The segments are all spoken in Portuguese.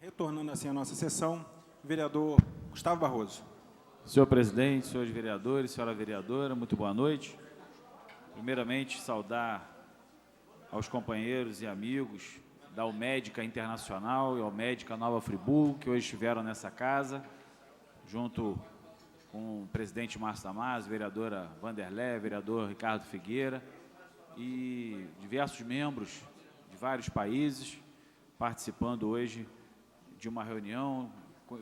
Retornando assim a nossa sessão, vereador Gustavo Barroso. Senhor presidente, senhores vereadores, senhora vereadora, muito boa noite. Primeiramente, saudar aos companheiros e amigos da Almédica Internacional e Almédica Nova Friburgo, que hoje estiveram nessa casa, junto com o presidente Márcio Damasio, vereadora Vanderlé, vereador Ricardo Figueira e diversos membros de vários países participando hoje de uma reunião,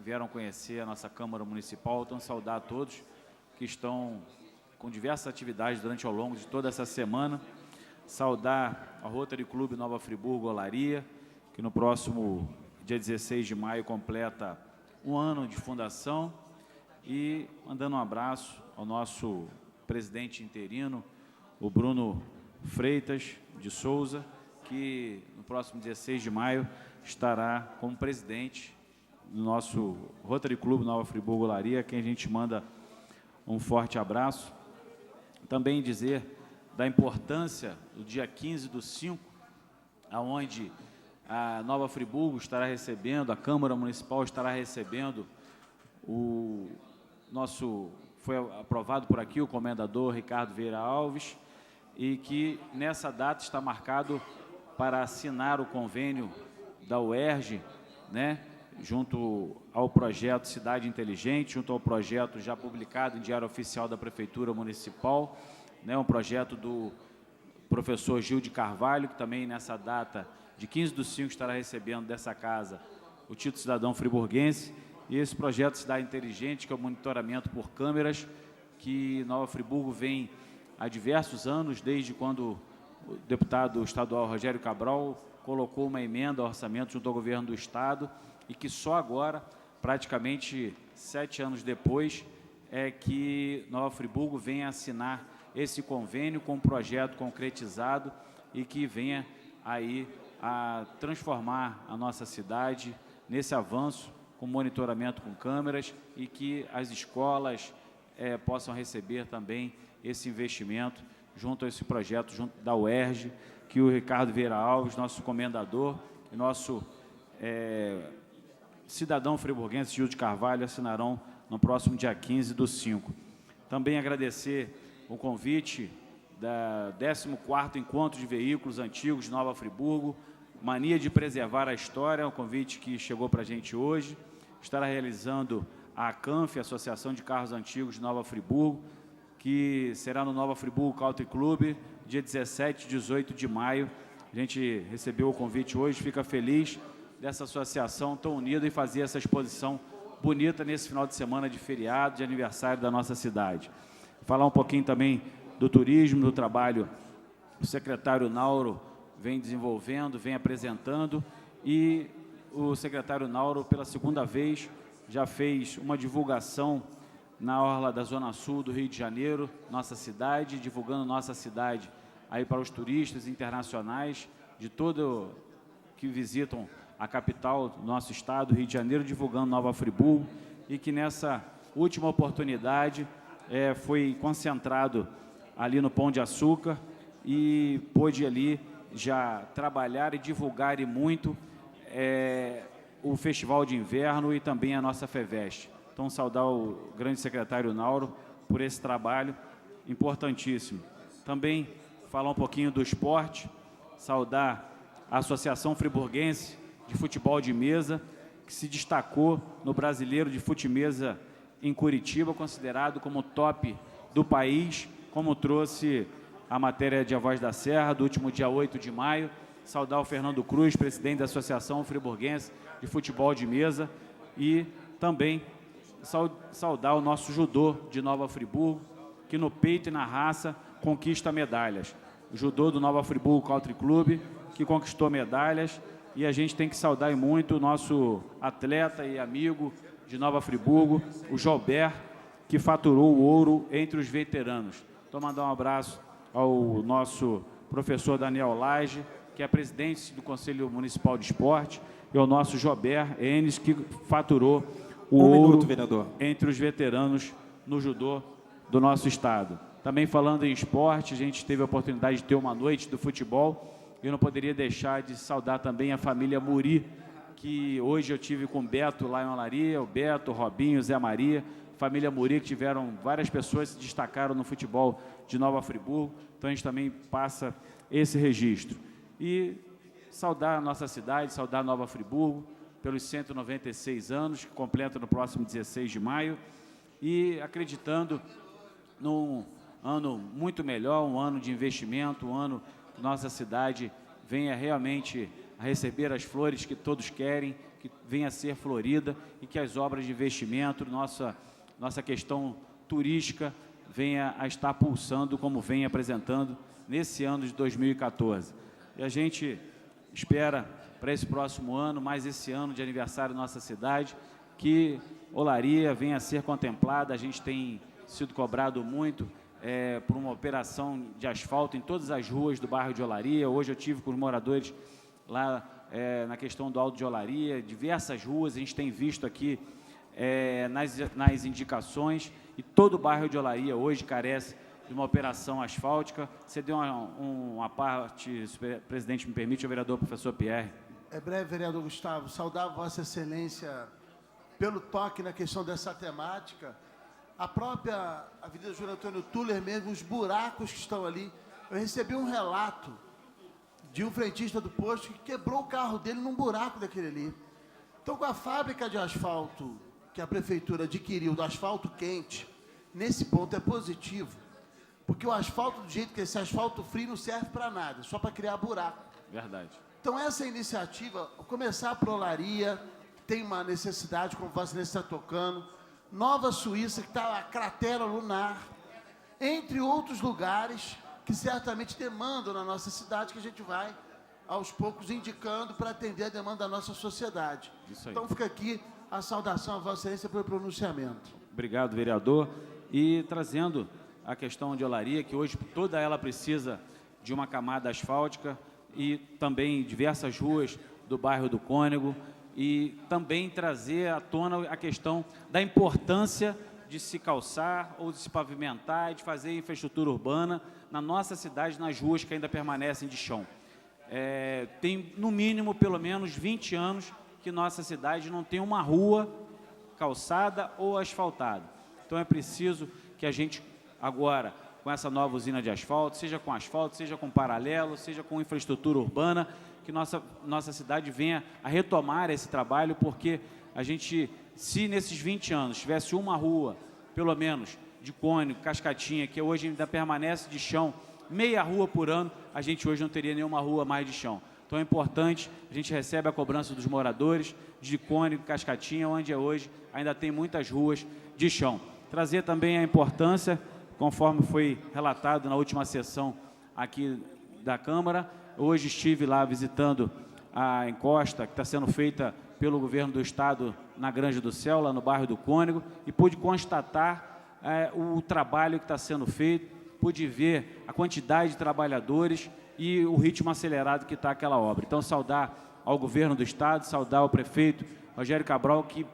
vieram conhecer a nossa Câmara Municipal. Então, saudar a todos que estão com diversas atividades durante ao longo de toda essa semana. Saudar a Rotary Clube Nova Friburgo Olaria, que no próximo dia 16 de maio completa um ano de fundação, e mandando um abraço ao nosso presidente interino, o Bruno Freitas de Souza, que no próximo 16 de maio estará como presidente do nosso Rotary Clube Nova Friburgo Olaria, a quem a gente manda um forte abraço. Também dizer da importância do dia 15/5, aonde a Nova Friburgo estará recebendo, a Câmara Municipal estará recebendo foi aprovado por aqui o comendador Ricardo Vieira Alves, e que nessa data está marcado para assinar o convênio da UERJ, né, junto ao projeto Cidade Inteligente, junto ao projeto já publicado em Diário Oficial da Prefeitura Municipal, né, um projeto do professor Gil de Carvalho, que também nessa data de 15/5 estará recebendo dessa casa o título cidadão friburguense, e esse projeto Cidade Inteligente, que é o monitoramento por câmeras, que Nova Friburgo vem há diversos anos, desde quando o deputado estadual Rogério Cabral colocou uma emenda ao orçamento junto ao governo do Estado, e que só agora, praticamente 7 anos depois, é que Nova Friburgo venha assinar esse convênio com um projeto concretizado e que venha aí a transformar a nossa cidade nesse avanço com monitoramento com câmeras, e que as escolas possam receber também esse investimento junto a esse projeto, junto da UERJ, que o Ricardo Vieira Alves, nosso comendador, e nosso cidadão friburguense Gil de Carvalho assinarão no próximo dia 15/5. Também agradecer o convite da 14º Encontro de Veículos Antigos de Nova Friburgo, Mania de Preservar a História, um convite que chegou para a gente hoje. Estará realizando a ACANF, Associação de Carros Antigos de Nova Friburgo, que será no Nova Friburgo Country Club, dia 17 e 18 de maio. A gente recebeu o convite hoje, fica feliz dessa associação tão unida e fazer essa exposição bonita nesse final de semana de feriado, de aniversário da nossa cidade. Falar um pouquinho também do turismo, do trabalho que o secretário Nauro vem desenvolvendo, vem apresentando, e o secretário Nauro, pela segunda vez, já fez uma divulgação na orla da Zona Sul do Rio de Janeiro, nossa cidade, divulgando nossa cidade aí para os turistas internacionais de todo que visitam a capital do nosso estado, Rio de Janeiro, divulgando Nova Friburgo, e que nessa última oportunidade foi concentrado ali no Pão de Açúcar e pôde ali já trabalhar e divulgar e muito o Festival de Inverno e também a nossa FEVEST. Então, saudar o grande secretário Nauro por esse trabalho importantíssimo. Também falar um pouquinho do esporte, saudar a Associação Friburguense de Futebol de Mesa, que se destacou no Brasileiro de Futemesa em Curitiba, considerado como top do país, como trouxe a matéria de A Voz da Serra, do último dia 8 de maio. Saudar o Fernando Cruz, presidente da Associação Friburguense de Futebol de Mesa, e também saudar o nosso judô de Nova Friburgo, que no peito e na raça conquista medalhas. O judô do Nova Friburgo Country Club, que conquistou medalhas, e a gente tem que saudar muito o nosso atleta e amigo de Nova Friburgo, o Joubert, que faturou o ouro entre os veteranos. Então, mandar um abraço ao nosso professor Daniel Lage, que é presidente do Conselho Municipal de Esporte, e ao nosso Joubert Enes, que faturou o ouro entre os veteranos no judô do nosso estado. Também falando em esporte, a gente teve a oportunidade de ter uma noite do futebol, e eu não poderia deixar de saudar também a família Muri, que hoje eu tive com o Beto lá em Olaria, o Beto, o Robinho, o Zé Maria, família Muri, que tiveram várias pessoas que se destacaram no futebol de Nova Friburgo. Então, a gente também passa esse registro. E saudar a nossa cidade, saudar Nova Friburgo, pelos 196 anos, que completa no próximo 16 de maio, e acreditando num ano muito melhor, um ano de investimento, um ano que nossa cidade venha realmente a receber as flores que todos querem, que venha a ser florida e que as obras de investimento, nossa questão turística venha a estar pulsando como vem apresentando nesse ano de 2014. E a gente espera para esse próximo ano, mais esse ano de aniversário da nossa cidade, que Olaria venha a ser contemplada. A gente tem sido cobrado muito por uma operação de asfalto em todas as ruas do bairro de Olaria. Hoje eu tive com os moradores lá na questão do Alto de Olaria, diversas ruas, a gente tem visto aqui nas indicações, e todo o bairro de Olaria hoje carece de uma operação asfáltica. Você deu uma parte, se o presidente me permite, o vereador professor Pierre. É breve, vereador Gustavo. Saudar Vossa Excelência pelo toque na questão dessa temática. A própria Avenida Júlio Antônio Tuller mesmo, os buracos que estão ali. Eu recebi um relato de um frentista do posto que quebrou o carro dele num buraco daquele ali. Então, com a fábrica de asfalto que a prefeitura adquiriu, do asfalto quente, nesse ponto é positivo, porque o asfalto, do jeito que esse asfalto frio não serve para nada, só para criar buraco. Verdade. Então, essa iniciativa, começar por Olaria, tem uma necessidade, como Vossa Excelência está tocando, Nova Suíça, que está a cratera lunar, entre outros lugares que certamente demandam na nossa cidade, que a gente vai, aos poucos, indicando para atender a demanda da nossa sociedade. Isso aí. Então, fica aqui a saudação a Vossa Excelência pelo pronunciamento. Obrigado, vereador. E trazendo a questão de Olaria, que hoje toda ela precisa de uma camada asfáltica, e também diversas ruas do bairro do Cônego, e também trazer à tona a questão da importância de se calçar ou de se pavimentar e de fazer infraestrutura urbana na nossa cidade, nas ruas que ainda permanecem de chão. Tem, no mínimo, pelo menos 20 anos que nossa cidade não tem uma rua calçada ou asfaltada. Então, é preciso que a gente, agora, com essa nova usina de asfalto, seja com paralelo, seja com infraestrutura urbana, que nossa cidade venha a retomar esse trabalho, porque a gente, se nesses 20 anos tivesse uma rua, pelo menos, de Cônego, Cascatinha, que hoje ainda permanece de chão, meia rua por ano, a gente hoje não teria nenhuma rua mais de chão. Então é importante, a gente recebe a cobrança dos moradores de Cônego, Cascatinha, onde hoje ainda tem muitas ruas de chão. Trazer também a importância, conforme foi relatado na última sessão aqui da Câmara. Hoje estive lá visitando a encosta que está sendo feita pelo governo do Estado na Granja do Céu, lá no bairro do Cônego, e pude constatar o trabalho que está sendo feito, pude ver a quantidade de trabalhadores e o ritmo acelerado que está aquela obra. Então, saudar ao governo do Estado, saudar ao prefeito Rogério Cabral, que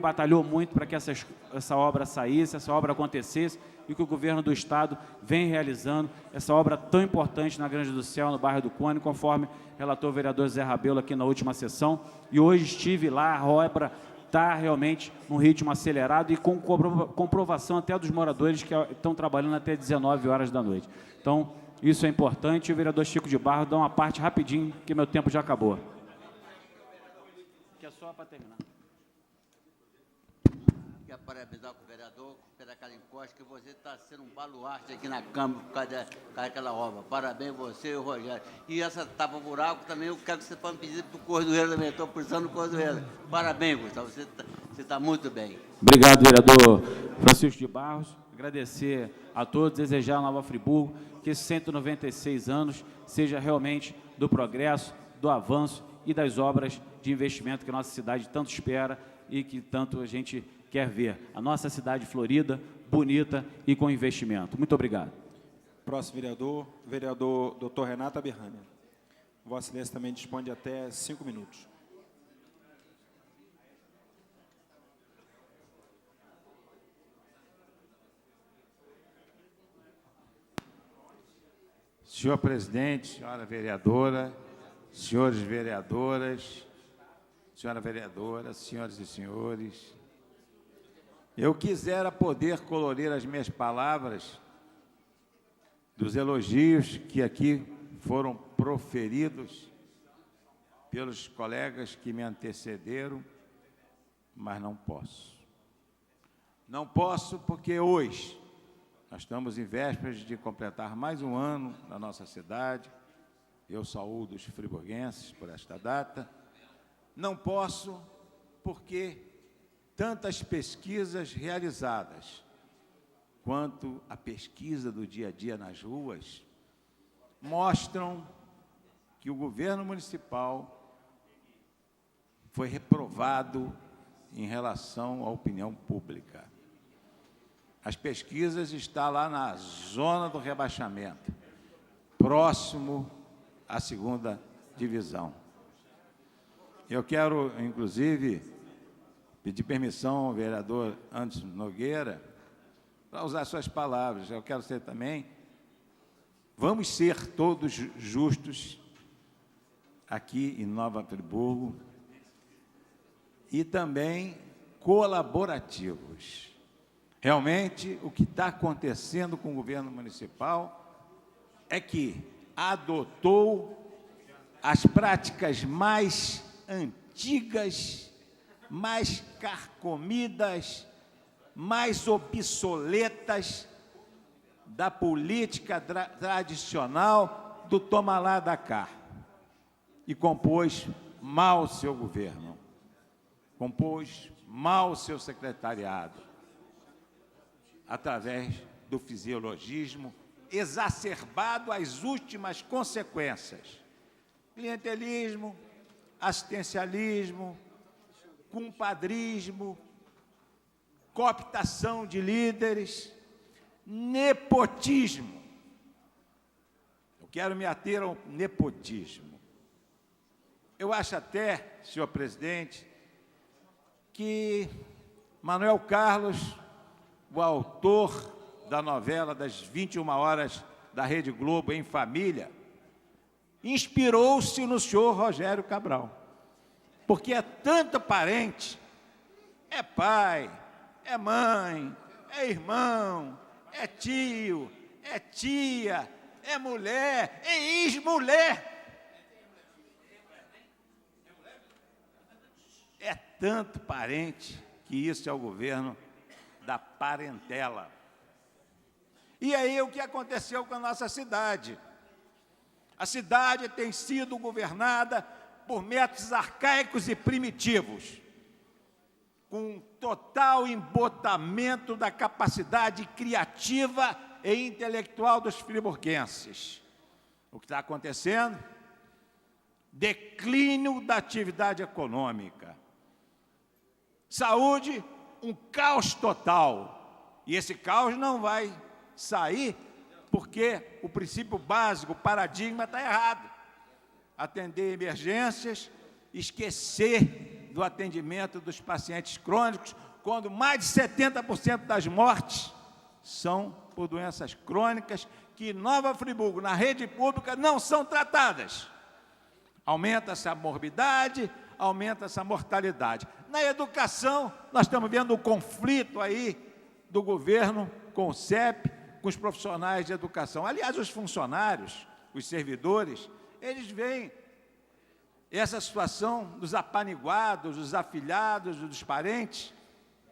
batalhou muito para que essa obra saísse, essa obra acontecesse, e que o governo do Estado vem realizando essa obra tão importante na Granja do Céu, no bairro do Cônego, conforme relatou o vereador Zé Rabelo aqui na última sessão. E hoje estive lá, a obra está realmente num ritmo acelerado e com comprovação até dos moradores que estão trabalhando até 19 horas da noite. Então, isso é importante. E o vereador Chico de Barro dá uma parte rapidinho, que meu tempo já acabou. Que é só para terminar. Quero parabenizar o vereador pela encosta, que você está sendo um baluarte aqui na Câmara por causa daquela obra. Parabéns você e o Rogério. E essa tapa-buraco também, eu quero que você faça um pedido para o Cordoeiro também. Estou precisando do Cordoeiro. Parabéns, Gustavo. Você está muito bem. Obrigado, vereador Francisco de Barros. Agradecer a todos, desejar a Nova Friburgo que esses 196 anos seja realmente do progresso, do avanço e das obras de investimento que a nossa cidade tanto espera e que tanto a gente quer ver. A nossa cidade florida, bonita e com investimento. Muito obrigado. Próximo vereador Dr. Renato Abirrania. Vossa Excelência também dispõe de até 5 minutos. Senhor presidente, senhora vereadora, senhores vereadoras, senhora vereadora, senhoras e senhores, eu quisera poder colorir as minhas palavras dos elogios que aqui foram proferidos pelos colegas que me antecederam, mas não posso. Não posso porque hoje nós estamos em vésperas de completar mais um ano na nossa cidade. Eu saúdo os friburguenses por esta data. Não posso porque tantas pesquisas realizadas, quanto a pesquisa do dia a dia nas ruas, mostram que o governo municipal foi reprovado em relação à opinião pública. As pesquisas estão lá na zona do rebaixamento, próximo à segunda divisão. Eu quero, inclusive, pedir permissão ao vereador Anderson Nogueira para usar suas palavras. Eu quero ser também, vamos ser todos justos aqui em Nova Friburgo e também colaborativos. Realmente, o que está acontecendo com o governo municipal é que adotou as práticas mais antigas, mais carcomidas, mais obsoletas da política tradicional do toma lá da cá. E compôs mal o seu governo, compôs mal o seu secretariado, através do fisiologismo exacerbado às últimas consequências. Clientelismo, assistencialismo, compadrismo, cooptação de líderes, nepotismo. Eu quero me ater ao nepotismo. Eu acho até, senhor presidente, que Manuel Carlos, o autor da novela das 21 horas da Rede Globo em Família, inspirou-se no senhor Rogério Cabral, porque é tanto parente, é pai, é mãe, é irmão, é tio, é tia, é mulher, é ex-mulher. É tanto parente que isso é o governo da parentela. E aí o que aconteceu com a nossa cidade? A cidade tem sido governada por métodos arcaicos e primitivos, com total embotamento da capacidade criativa e intelectual dos friburguenses. O que está acontecendo? Declínio da atividade econômica. Saúde, um caos total. E esse caos não vai sair porque o princípio básico, o paradigma está errado. Atender emergências, esquecer do atendimento dos pacientes crônicos, quando mais de 70% das mortes são por doenças crônicas que em Nova Friburgo, na rede pública, não são tratadas. Aumenta-se a morbidade, aumenta-se a mortalidade. Na educação, nós estamos vendo o conflito aí do governo com o CEP, com os profissionais de educação. Aliás, os funcionários, os servidores, eles veem essa situação dos apaniguados, dos afilhados, dos parentes,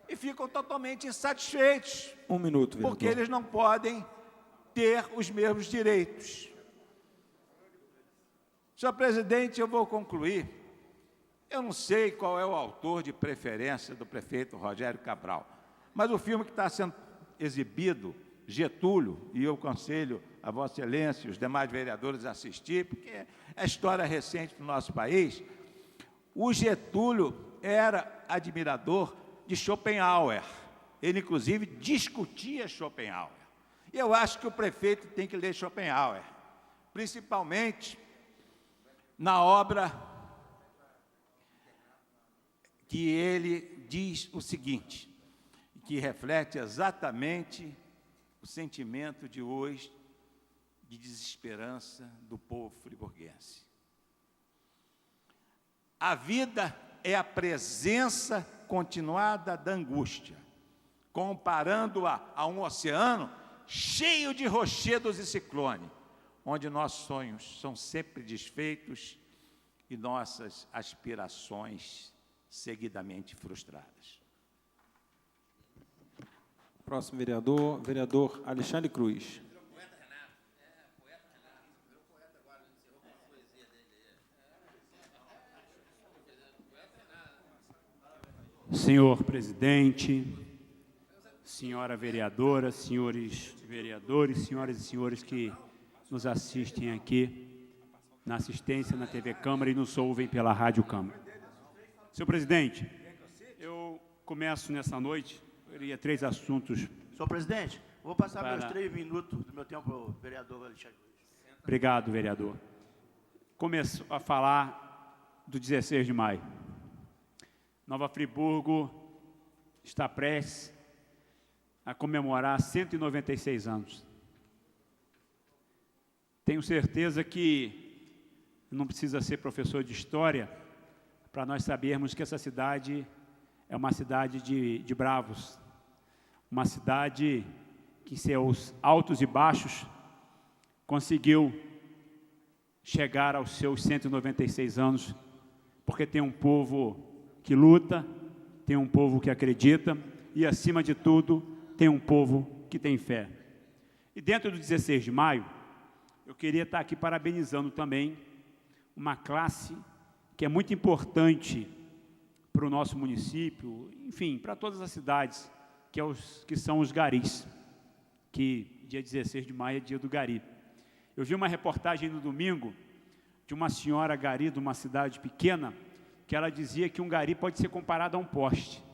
e ficam totalmente insatisfeitos. Um minuto, vereador. Porque eles não podem ter os mesmos direitos. Senhor presidente, eu vou concluir. Eu não sei qual é o autor de preferência do prefeito Rogério Cabral, mas o filme que está sendo exibido, Getúlio, e eu aconselho a Vossa Excelência e os demais vereadores a assistir, porque é história recente do nosso país. O Getúlio era admirador de Schopenhauer. Ele, inclusive, discutia Schopenhauer. E eu acho que o prefeito tem que ler Schopenhauer, principalmente na obra que ele diz o seguinte, que reflete exatamente o sentimento de hoje de desesperança do povo friburguense. A vida é a presença continuada da angústia, comparando-a a um oceano cheio de rochedos e ciclone, onde nossos sonhos são sempre desfeitos e nossas aspirações seguidamente frustradas. Próximo vereador, vereador Alexandre Cruz. Senhor presidente, senhora vereadora, senhores vereadores, senhoras e senhores que nos assistem aqui na assistência na TV Câmara e nos ouvem pela Rádio Câmara. Senhor presidente, eu começo nessa noite, eu teria 3 assuntos. Senhor presidente, vou passar meus 3 minutos do meu tempo ao vereador Alexandre Cruz. Obrigado, vereador. Começo a falar do 16 de maio. Nova Friburgo está prestes a comemorar 196 anos. Tenho certeza que não precisa ser professor de história para nós sabermos que essa cidade é uma cidade de bravos, uma cidade que, em seus altos e baixos, conseguiu chegar aos seus 196 anos, porque tem um povo que luta, tem um povo que acredita e, acima de tudo, tem um povo que tem fé. E dentro do 16 de maio, eu queria estar aqui parabenizando também uma classe que é muito importante para o nosso município, enfim, para todas as cidades, que são os garis, que dia 16 de maio é dia do gari. Eu vi uma reportagem no domingo de uma senhora gari de uma cidade pequena, que ela dizia que um gari pode ser comparado a um poste,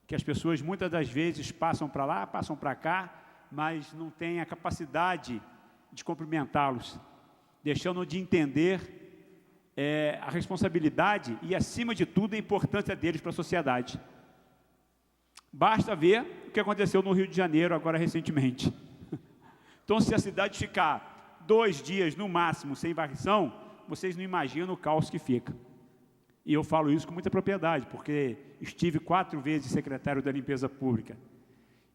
que as pessoas muitas das vezes passam para lá, passam para cá, mas não têm a capacidade de cumprimentá-los, deixando de entender a responsabilidade e, acima de tudo, a importância deles para a sociedade. Basta ver o que aconteceu no Rio de Janeiro, agora recentemente. Então, se a cidade ficar 2 dias, no máximo, sem varrição, vocês não imaginam o caos que fica. E eu falo isso com muita propriedade, porque estive 4 vezes secretário da Limpeza Pública.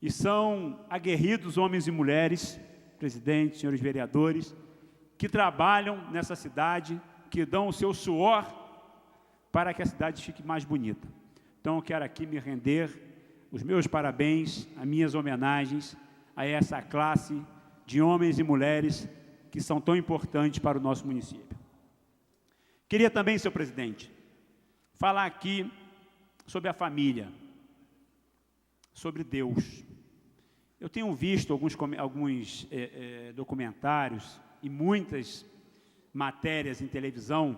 E são aguerridos homens e mulheres, presidente, senhores vereadores, que trabalham nessa cidade, que dão o seu suor para que a cidade fique mais bonita. Então, eu quero aqui me render os meus parabéns, as minhas homenagens a essa classe de homens e mulheres que são tão importantes para o nosso município. Queria também, senhor presidente, falar aqui sobre a família, sobre Deus. Eu tenho visto alguns documentários e muitas matérias em televisão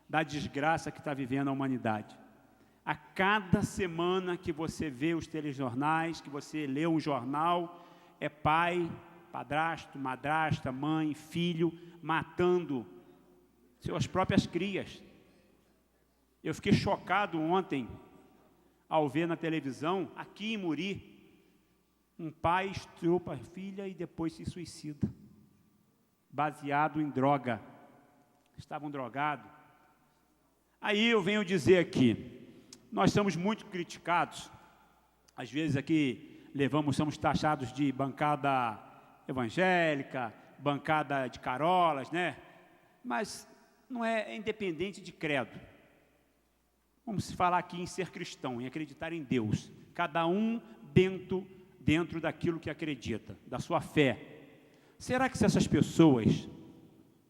da desgraça que está vivendo a humanidade. A cada semana que você vê os telejornais, que você lê um jornal, é pai, padrasto, madrasta, mãe, filho, matando suas próprias crias. Eu fiquei chocado ontem, ao ver na televisão, aqui em Muri, um pai estrupa a filha e depois se suicida, baseado em droga. Estavam drogados. Aí eu venho dizer aqui, nós somos muito criticados, às vezes aqui somos taxados de bancada evangélica, bancada de carolas, né? Mas não é independente de credo. Vamos falar aqui em ser cristão, em acreditar em Deus. Cada um dentro daquilo que acredita, da sua fé. Será que se essas pessoas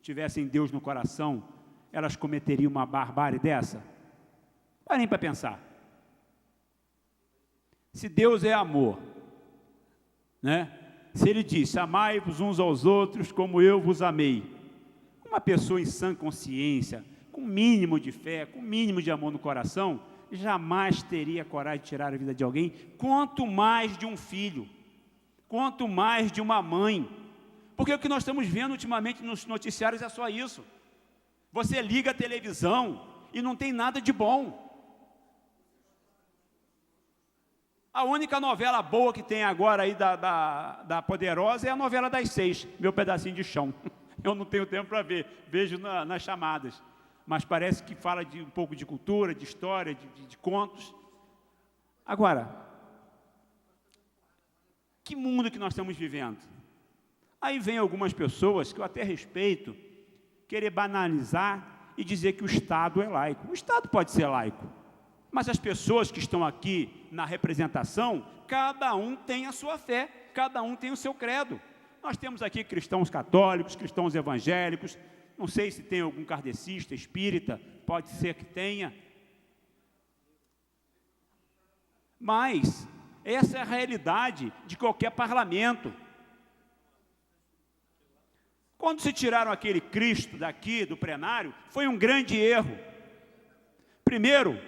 tivessem Deus no coração, elas cometeriam uma barbárie dessa? Parem para pensar. Se Deus é amor, né? Se Ele diz, amai-vos uns aos outros como eu vos amei. Uma pessoa em sã consciência, com mínimo de fé, com mínimo de amor no coração, jamais teria coragem de tirar a vida de alguém, quanto mais de um filho, quanto mais de uma mãe. Porque o que nós estamos vendo ultimamente nos noticiários é só isso. Você liga a televisão e não tem nada de bom. A única novela boa que tem agora aí da Poderosa é a novela das 6, Meu Pedacinho de Chão. Eu não tenho tempo para ver, vejo nas chamadas. mas parece que fala de um pouco de cultura, de história, de contos. Agora, que mundo que nós estamos vivendo? Aí vem algumas pessoas, que eu até respeito, querer banalizar e dizer que o Estado é laico. O Estado pode ser laico, mas as pessoas que estão aqui na representação, cada um tem a sua fé, cada um tem o seu credo. Nós temos aqui cristãos católicos, cristãos evangélicos, não sei se tem algum kardecista, espírita, pode ser que tenha. Mas essa é a realidade de qualquer parlamento. Quando se tiraram aquele Cristo daqui, do plenário, foi um grande erro. Primeiro,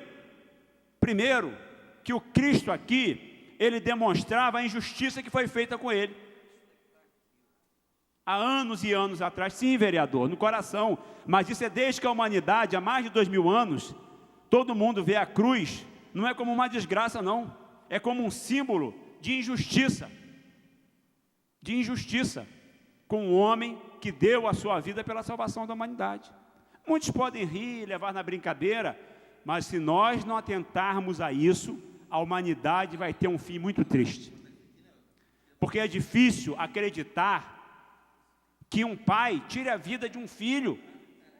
que o Cristo aqui, ele demonstrava a injustiça que foi feita com ele. Há anos e anos atrás, sim, vereador, no coração, mas isso é desde que a humanidade, há mais de 2000 anos, todo mundo vê a cruz, não é como uma desgraça, não, é como um símbolo de injustiça, com um homem que deu a sua vida pela salvação da humanidade. Muitos podem rir, levar na brincadeira, mas se nós não atentarmos a isso, a humanidade vai ter um fim muito triste. Porque é difícil acreditar que um pai tire a vida de um filho.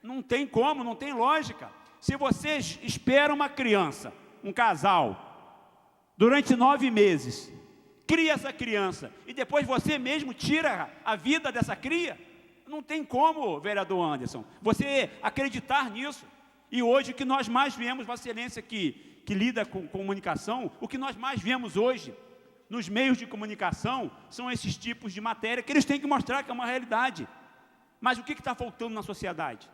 Não tem como, não tem lógica. Se você espera uma criança, um casal, durante 9 meses, cria essa criança, e depois você mesmo tira a vida dessa cria, não tem como, vereador Anderson, você acreditar nisso. E hoje o que nós mais vemos, Vossa Excelência que lida com comunicação, o que nós mais vemos hoje, nos meios de comunicação, são esses tipos de matéria que eles têm que mostrar que é uma realidade. Mas o que está faltando na sociedade?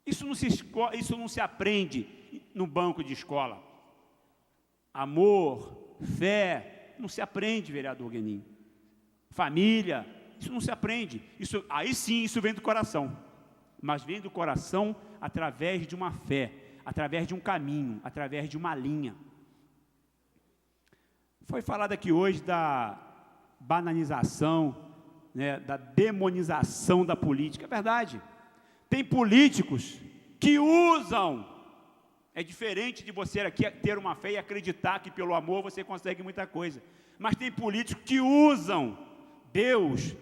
Isso não se aprende no banco de escola. Amor, fé, não se aprende, vereador Guenin. Família, isso não se aprende. Aí sim, isso vem do coração. Mas vem do coração através de uma fé, através de um caminho, através de uma linha. Foi falado aqui hoje da banalização, né, da demonização da política. É verdade. Tem políticos que usam. É diferente de você aqui ter uma fé e acreditar que pelo amor você consegue muita coisa. Mas tem políticos que usam Deus,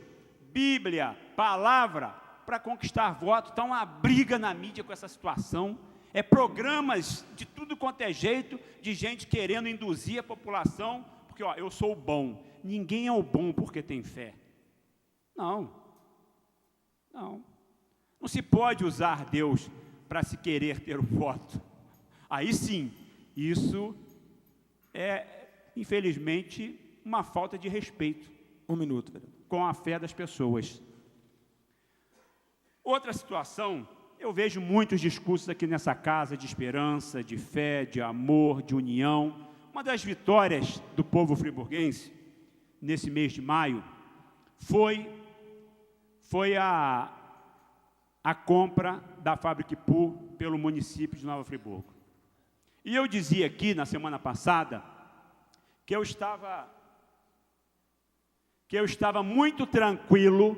Bíblia, palavra, para conquistar voto. Está uma briga na mídia com essa situação. É programas de tudo quanto é jeito, de gente querendo induzir a população, porque eu sou o bom. Ninguém é o bom porque tem fé. Não. Não se pode usar Deus para se querer ter o voto. Aí sim, isso é, infelizmente, uma falta de respeito. 1 minuto, vereador. Com a fé das pessoas. Outra situação, eu vejo muitos discursos aqui nessa casa de esperança, de fé, de amor, de união. Uma das vitórias do povo friburguense, nesse mês de maio, foi a compra da Fábrica Ipu pelo município de Nova Friburgo. E eu dizia aqui, na semana passada, que eu estava muito tranquilo,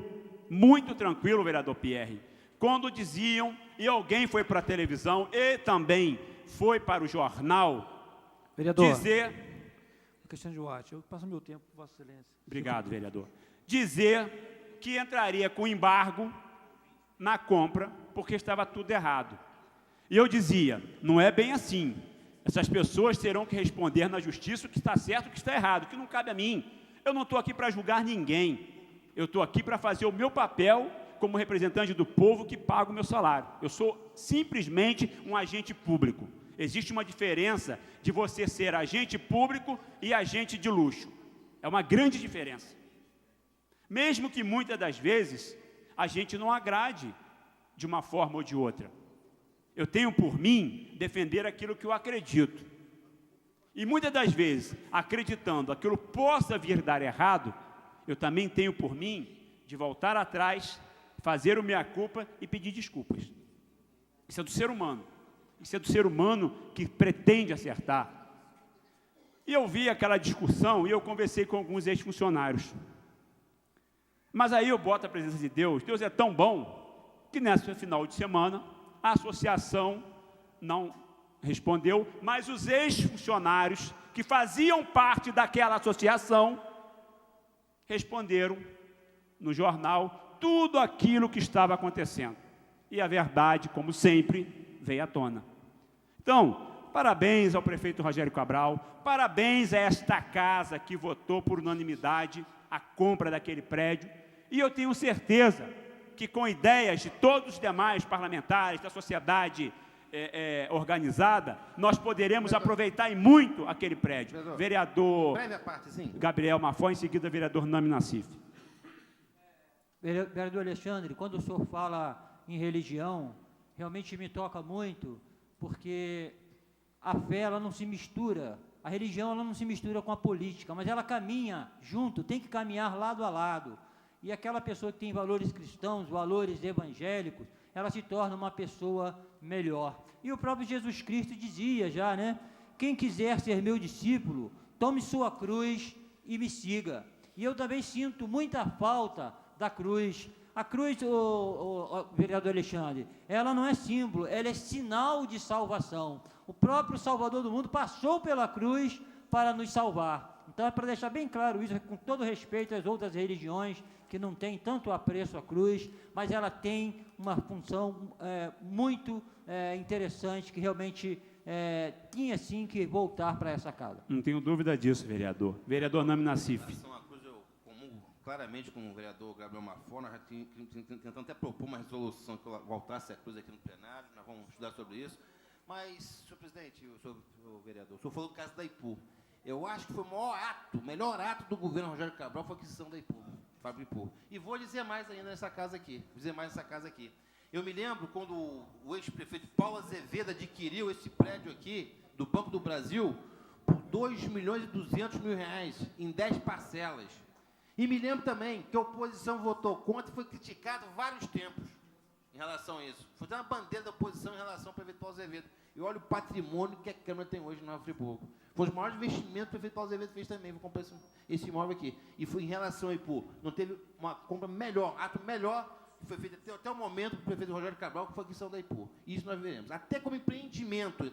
vereador Pierre, quando diziam, e alguém foi para a televisão e também foi para o jornal, vereador, dizer... questão de watch, eu passo meu tempo, Vossa Excelência. Obrigado, vereador. Dizer que entraria com embargo na compra, porque estava tudo errado. E eu dizia, não é bem assim. Essas pessoas terão que responder na justiça o que está certo e o que está errado, o que não cabe a mim. Eu não estou aqui para julgar ninguém. Eu estou aqui para fazer o meu papel como representante do povo que paga o meu salário. Eu sou simplesmente um agente público. Existe uma diferença de você ser agente público e agente de luxo. É uma grande diferença. Mesmo que muitas das vezes a gente não agrade de uma forma ou de outra. Eu tenho por mim defender aquilo que eu acredito. E muitas das vezes, acreditando aquilo possa vir dar errado, eu também tenho por mim de voltar atrás, fazer o meia-culpa e pedir desculpas. Isso é do ser humano. Isso é do ser humano que pretende acertar. E eu vi aquela discussão e eu conversei com alguns ex-funcionários. Mas aí eu boto a presença de Deus. Deus é tão bom que nessa final de semana a associação não respondeu, mas os ex-funcionários que faziam parte daquela associação responderam no jornal tudo aquilo que estava acontecendo. E a verdade, como sempre, veio à tona. Então, parabéns ao prefeito Rogério Cabral, parabéns a esta casa que votou por unanimidade a compra daquele prédio, e eu tenho certeza que com ideias de todos os demais parlamentares, da sociedade organizada, nós poderemos aproveitar e muito aquele prédio. Vereador Gabriel Mafó, em seguida vereador Nami Nassif. Vereador Alexandre, quando o senhor fala em religião, realmente me toca muito, porque a fé, ela não se mistura, a religião, ela não se mistura com a política, mas ela caminha junto, tem que caminhar lado a lado. E aquela pessoa que tem valores cristãos, valores evangélicos, ela se torna uma pessoa melhor. E o próprio Jesus Cristo dizia já, né? Quem quiser ser meu discípulo, tome sua cruz e me siga. E eu também sinto muita falta da cruz. A cruz, vereador Alexandre, ela não é símbolo, ela é sinal de salvação. O próprio Salvador do mundo passou pela cruz para nos salvar. Então, é para deixar bem claro isso, com todo respeito às outras religiões que não têm tanto apreço à cruz, mas ela tem uma função muito interessante, que realmente tinha, sim, que voltar para essa casa. Não tenho dúvida disso, vereador. Vereador Nami Nassif. Uma coisa comum, claramente, com o vereador Gabriel Mafó, nós já tentamos até propor uma resolução que voltasse a cruz aqui no plenário, nós vamos estudar sobre isso. Mas, senhor presidente, o vereador, o senhor falou do caso da Ipu. Eu acho que foi o melhor ato do governo Rogério Cabral foi a aquisição da Ipu, Fábio Ipu. E vou dizer mais ainda nessa casa aqui, Eu me lembro quando o ex-prefeito Paulo Azevedo adquiriu esse prédio aqui, do Banco do Brasil, por R$2.200.000, em 10 parcelas. E me lembro também que a oposição votou contra e foi criticado vários tempos em relação a isso. Foi uma bandeira da oposição em relação ao prefeito Paulo Azevedo. E olha o patrimônio que a Câmara tem hoje no Nova Friburgo. Foi os maiores investimentos que o prefeito Paulo Azevedo fez também. Vou comprar esse imóvel aqui. E foi em relação a Ipu. Não teve uma compra melhor, ato melhor, que foi feito até o momento do prefeito Rogério Cabral, que foi a questão da Ipu. E isso nós veremos. Até como empreendimento,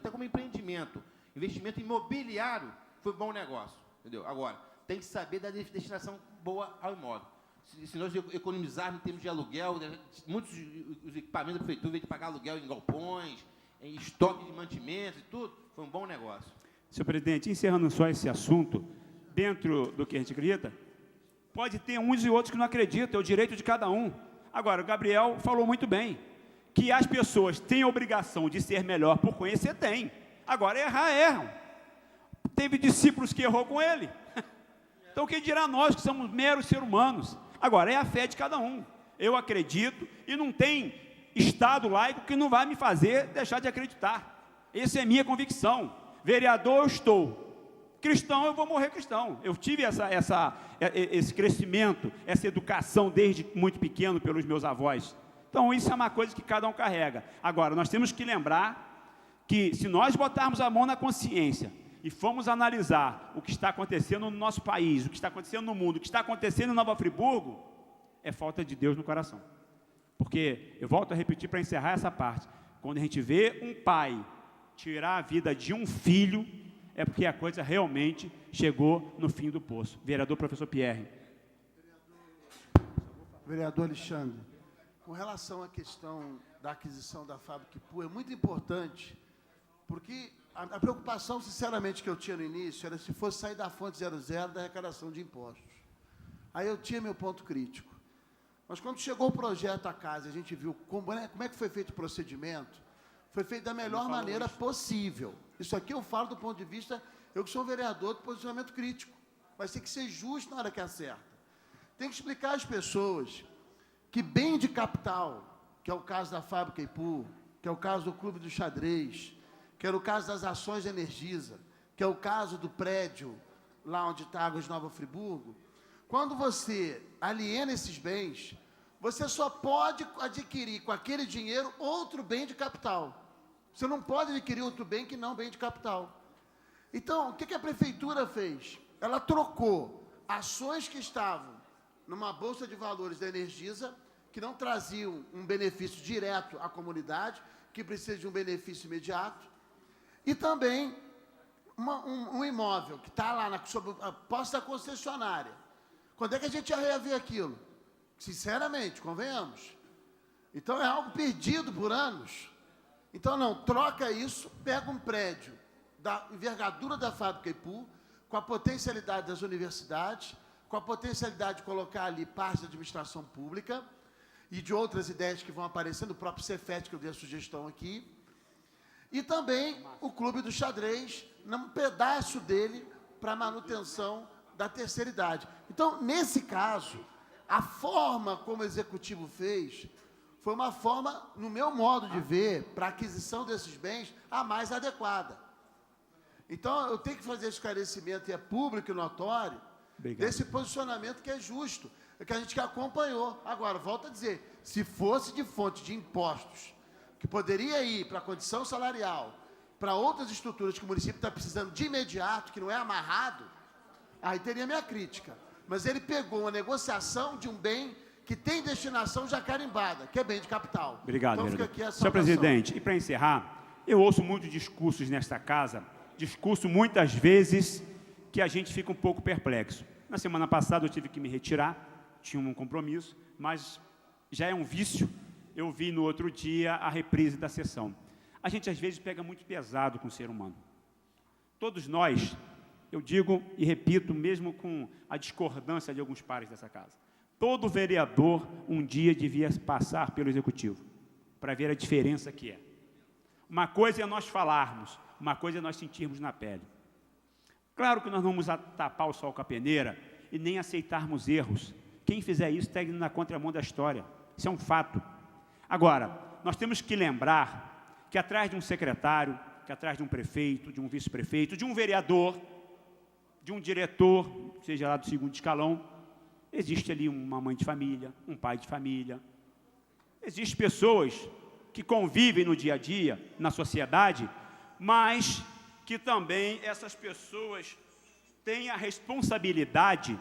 investimento imobiliário, foi bom negócio. Entendeu? Agora, tem que saber da destinação boa ao imóvel. Se nós economizarmos em termos de aluguel, muitos os equipamentos da prefeitura, em vez de pagar aluguel em galpões, em estoque de mantimentos e tudo, foi um bom negócio. Senhor presidente, encerrando só esse assunto, dentro do que a gente acredita, pode ter uns e outros que não acreditam, é o direito de cada um. Agora, o Gabriel falou muito bem, que as pessoas têm a obrigação de ser melhor por conhecer, tem. Agora, erram. Teve discípulos que errou com ele. Então, quem dirá nós que somos meros seres humanos? Agora, é a fé de cada um. Eu acredito e não tem Estado laico que não vai me fazer deixar de acreditar. Essa é a minha convicção. Vereador eu estou. Cristão eu vou morrer cristão. Eu tive esse crescimento, essa educação desde muito pequeno pelos meus avós. Então, isso é uma coisa que cada um carrega. Agora, nós temos que lembrar que se nós botarmos a mão na consciência e formos analisar o que está acontecendo no nosso país, o que está acontecendo no mundo, o que está acontecendo em Nova Friburgo, é falta de Deus no coração. Porque, eu volto a repetir para encerrar essa parte, quando a gente vê um pai tirar a vida de um filho, é porque a coisa realmente chegou no fim do poço. Vereador professor Pierre. Vereador Alexandre, com relação à questão da aquisição da fábrica Ipu, é muito importante, porque a preocupação, sinceramente, que eu tinha no início era se fosse sair da fonte 00 da arrecadação de impostos. Aí eu tinha meu ponto crítico. Mas quando chegou o projeto à casa, a gente viu como é que foi feito o procedimento, foi feito da melhor maneira possível. Isso aqui eu falo do ponto de vista, eu que sou vereador de posicionamento crítico, mas tem que ser justo na hora que acerta. Tem que explicar às pessoas que bem de capital, que é o caso da fábrica Ipu, que é o caso do Clube do Xadrez, que era o caso das ações Energisa, que é o caso do prédio lá onde está Águas de Nova Friburgo, quando você aliena esses bens, você só pode adquirir com aquele dinheiro outro bem de capital. Você não pode adquirir outro bem que não bem de capital. Então, o que a prefeitura fez? Ela trocou ações que estavam numa bolsa de valores da Energisa, que não traziam um benefício direto à comunidade, que precisa de um benefício imediato, e também um imóvel que está lá sob a posse da concessionária. Quando é que a gente ia reaver aquilo? Sinceramente, convenhamos. Então, é algo perdido por anos. Então, não, troca isso, pega um prédio da envergadura da fábrica Ipu, com a potencialidade das universidades, com a potencialidade de colocar ali parte da administração pública e de outras ideias que vão aparecendo, o próprio Cefet, que eu dei a sugestão aqui, e também o Clube do Xadrez, num pedaço dele para manutenção da terceira idade. Então, nesse caso, a forma como o Executivo fez foi uma forma, no meu modo de ver, para a aquisição desses bens, a mais adequada. Então, eu tenho que fazer esclarecimento, e é público e notório, desse posicionamento que é justo, que a gente acompanhou. Agora, volto a dizer, se fosse de fonte de impostos, que poderia ir para a condição salarial, para outras estruturas que o município está precisando de imediato, que não é amarrado, aí teria minha crítica. Mas ele pegou uma negociação de um bem que tem destinação já carimbada, que é bem de capital. Obrigado, então, vereador. fica aqui a Senhor saudação. presidente, e para encerrar, eu ouço muitos discursos nesta casa, discurso muitas vezes que a gente fica um pouco perplexo. Na semana passada eu tive que me retirar, tinha um compromisso, mas já é um vício. Eu vi no outro dia a reprise da sessão. A gente às vezes pega muito pesado com o ser humano. Todos nós, eu digo e repito, mesmo com a discordância de alguns pares dessa casa, todo vereador um dia devia passar pelo Executivo, para ver a diferença que é. Uma coisa é nós falarmos, uma coisa é nós sentirmos na pele. Claro que nós não vamos tapar o sol com a peneira e nem aceitarmos erros. Quem fizer isso está indo na contramão da história. Isso é um fato. Agora, nós temos que lembrar que atrás de um secretário, que atrás de um prefeito, de um vice-prefeito, de um vereador, de um diretor, seja lá do segundo escalão, existe ali uma mãe de família, um pai de família. Existem pessoas que convivem no dia a dia, na sociedade, mas que também essas pessoas têm a responsabilidade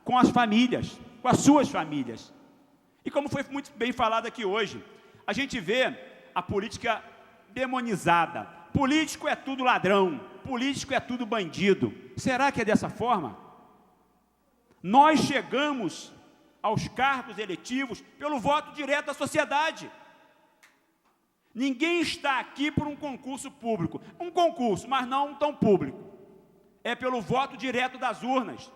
com as famílias, com as suas famílias. E como foi muito bem falado aqui hoje, a gente vê a política demonizada. Político é tudo ladrão, político é tudo bandido. Será que é dessa forma? Nós chegamos aos cargos eletivos pelo voto direto da sociedade. Ninguém está aqui por um concurso público. Um concurso, mas não tão público. É pelo voto direto das urnas.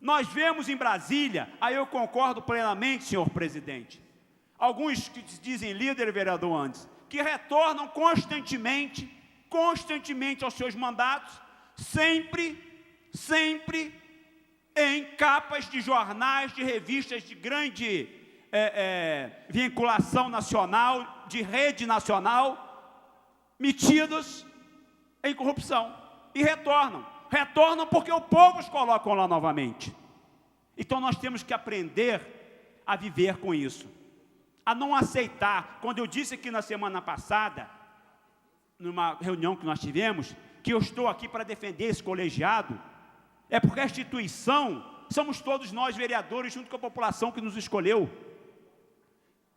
Nós vemos em Brasília, aí eu concordo plenamente, senhor presidente, alguns que dizem líder e vereador antes, que retornam constantemente aos seus mandatos, sempre em capas de jornais, de revistas de grande vinculação nacional, de rede nacional, metidos em corrupção. E retornam porque o povo os coloca lá novamente. Então nós temos que aprender a viver com isso, a não aceitar. Quando eu disse aqui na semana passada, numa reunião que nós tivemos, que eu estou aqui para defender esse colegiado, é porque a instituição somos todos nós vereadores junto com a população que nos escolheu.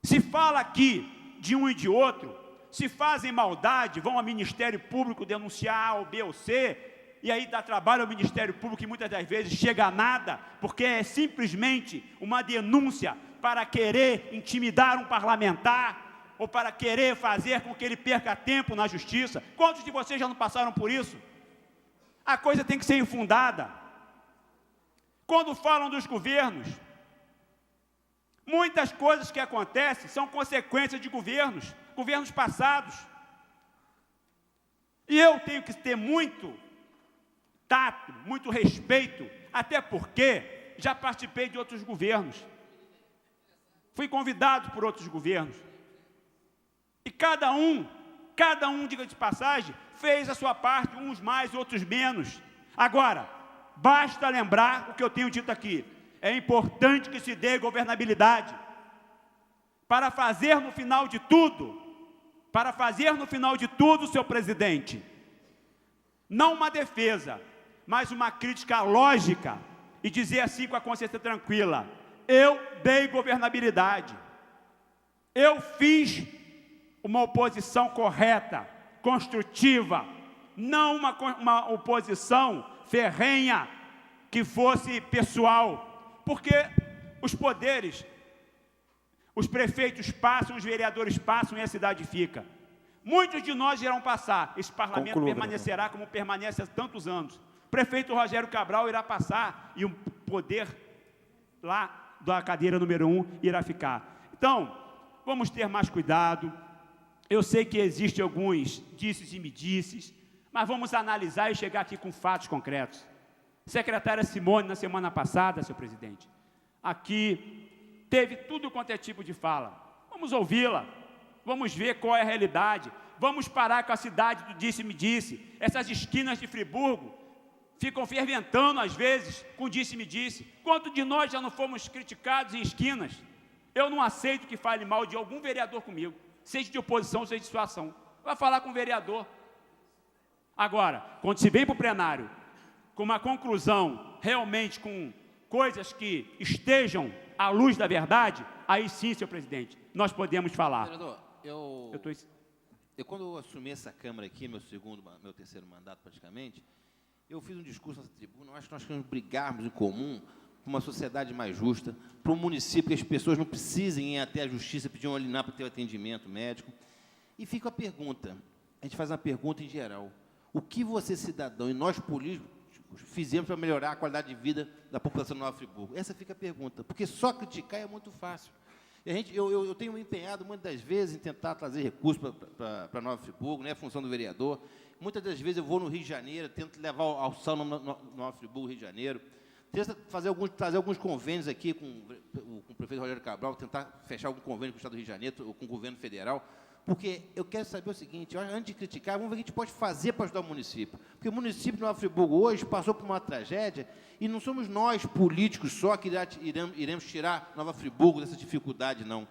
Se fala aqui de um e de outro, se fazem maldade, vão ao Ministério Público denunciar A ou B ou C, e aí dá trabalho ao Ministério Público e muitas das vezes chega a nada, porque é simplesmente uma denúncia para querer intimidar um parlamentar ou para querer fazer com que ele perca tempo na justiça. Quantos de vocês já não passaram por isso? A coisa tem que ser infundada. Quando falam dos governos, muitas coisas que acontecem são consequências de governos passados. E eu tenho que ter muito tato, muito respeito, até porque já participei de outros governos. Fui convidado por outros governos. E cada um, diga de passagem, fez a sua parte, uns mais, outros menos. Agora, basta lembrar o que eu tenho dito aqui. É importante que se dê governabilidade para fazer no final de tudo, senhor presidente, não uma defesa, mas uma crítica lógica e dizer assim com a consciência tranquila: eu dei governabilidade, eu fiz uma oposição correta, construtiva, não uma oposição ferrenha que fosse pessoal, porque os poderes, os prefeitos passam, os vereadores passam e a cidade fica. Muitos de nós irão passar, esse parlamento permanecerá como permanece há tantos anos. O prefeito Rogério Cabral irá passar e o poder lá da cadeira número 1 irá ficar. Então, vamos ter mais cuidado. Eu sei que existem alguns disses e medisses, mas vamos analisar e chegar aqui com fatos concretos. Secretária Simone, na semana passada, senhor presidente, aqui teve tudo quanto é tipo de fala. Vamos ouvi-la, vamos ver qual é a realidade, vamos parar com a cidade do disse-me-disse. Essas esquinas de Friburgo ficam ferventando, às vezes, com disse-me-disse. Quanto de nós já não fomos criticados em esquinas? Eu não aceito que fale mal de algum vereador comigo, seja de oposição, seja de situação. Vai falar com o vereador. Agora, quando se vem para o plenário, com uma conclusão, realmente com coisas que estejam à luz da verdade, aí sim, senhor presidente, nós podemos falar. Vereador, quando eu assumi essa Câmara aqui, meu terceiro mandato praticamente, eu fiz um discurso nessa tribuna. Eu acho que nós queremos brigarmos em comum para uma sociedade mais justa, para um município que as pessoas não precisem ir até a justiça pedir um aliná para ter atendimento médico. E fica a pergunta, a gente faz uma pergunta em geral. O que você, cidadão, e nós políticos, fizemos para melhorar a qualidade de vida da população de Nova Friburgo? Essa fica a pergunta, porque só criticar é muito fácil. E eu tenho me empenhado, muitas das vezes, em tentar trazer recursos para Nova Friburgo, não é a função do vereador. Muitas das vezes eu vou no Rio de Janeiro, tento levar ao sal no Nova Friburgo, Rio de Janeiro. Tento trazer alguns convênios aqui com o prefeito Rogério Cabral, tentar fechar algum convênio com o Estado do Rio de Janeiro, ou com o governo federal, porque eu quero saber o seguinte, antes de criticar, vamos ver o que a gente pode fazer para ajudar o município. Porque o município de Nova Friburgo hoje passou por uma tragédia e não somos nós, políticos, só que iremos tirar Nova Friburgo dessa dificuldade, não.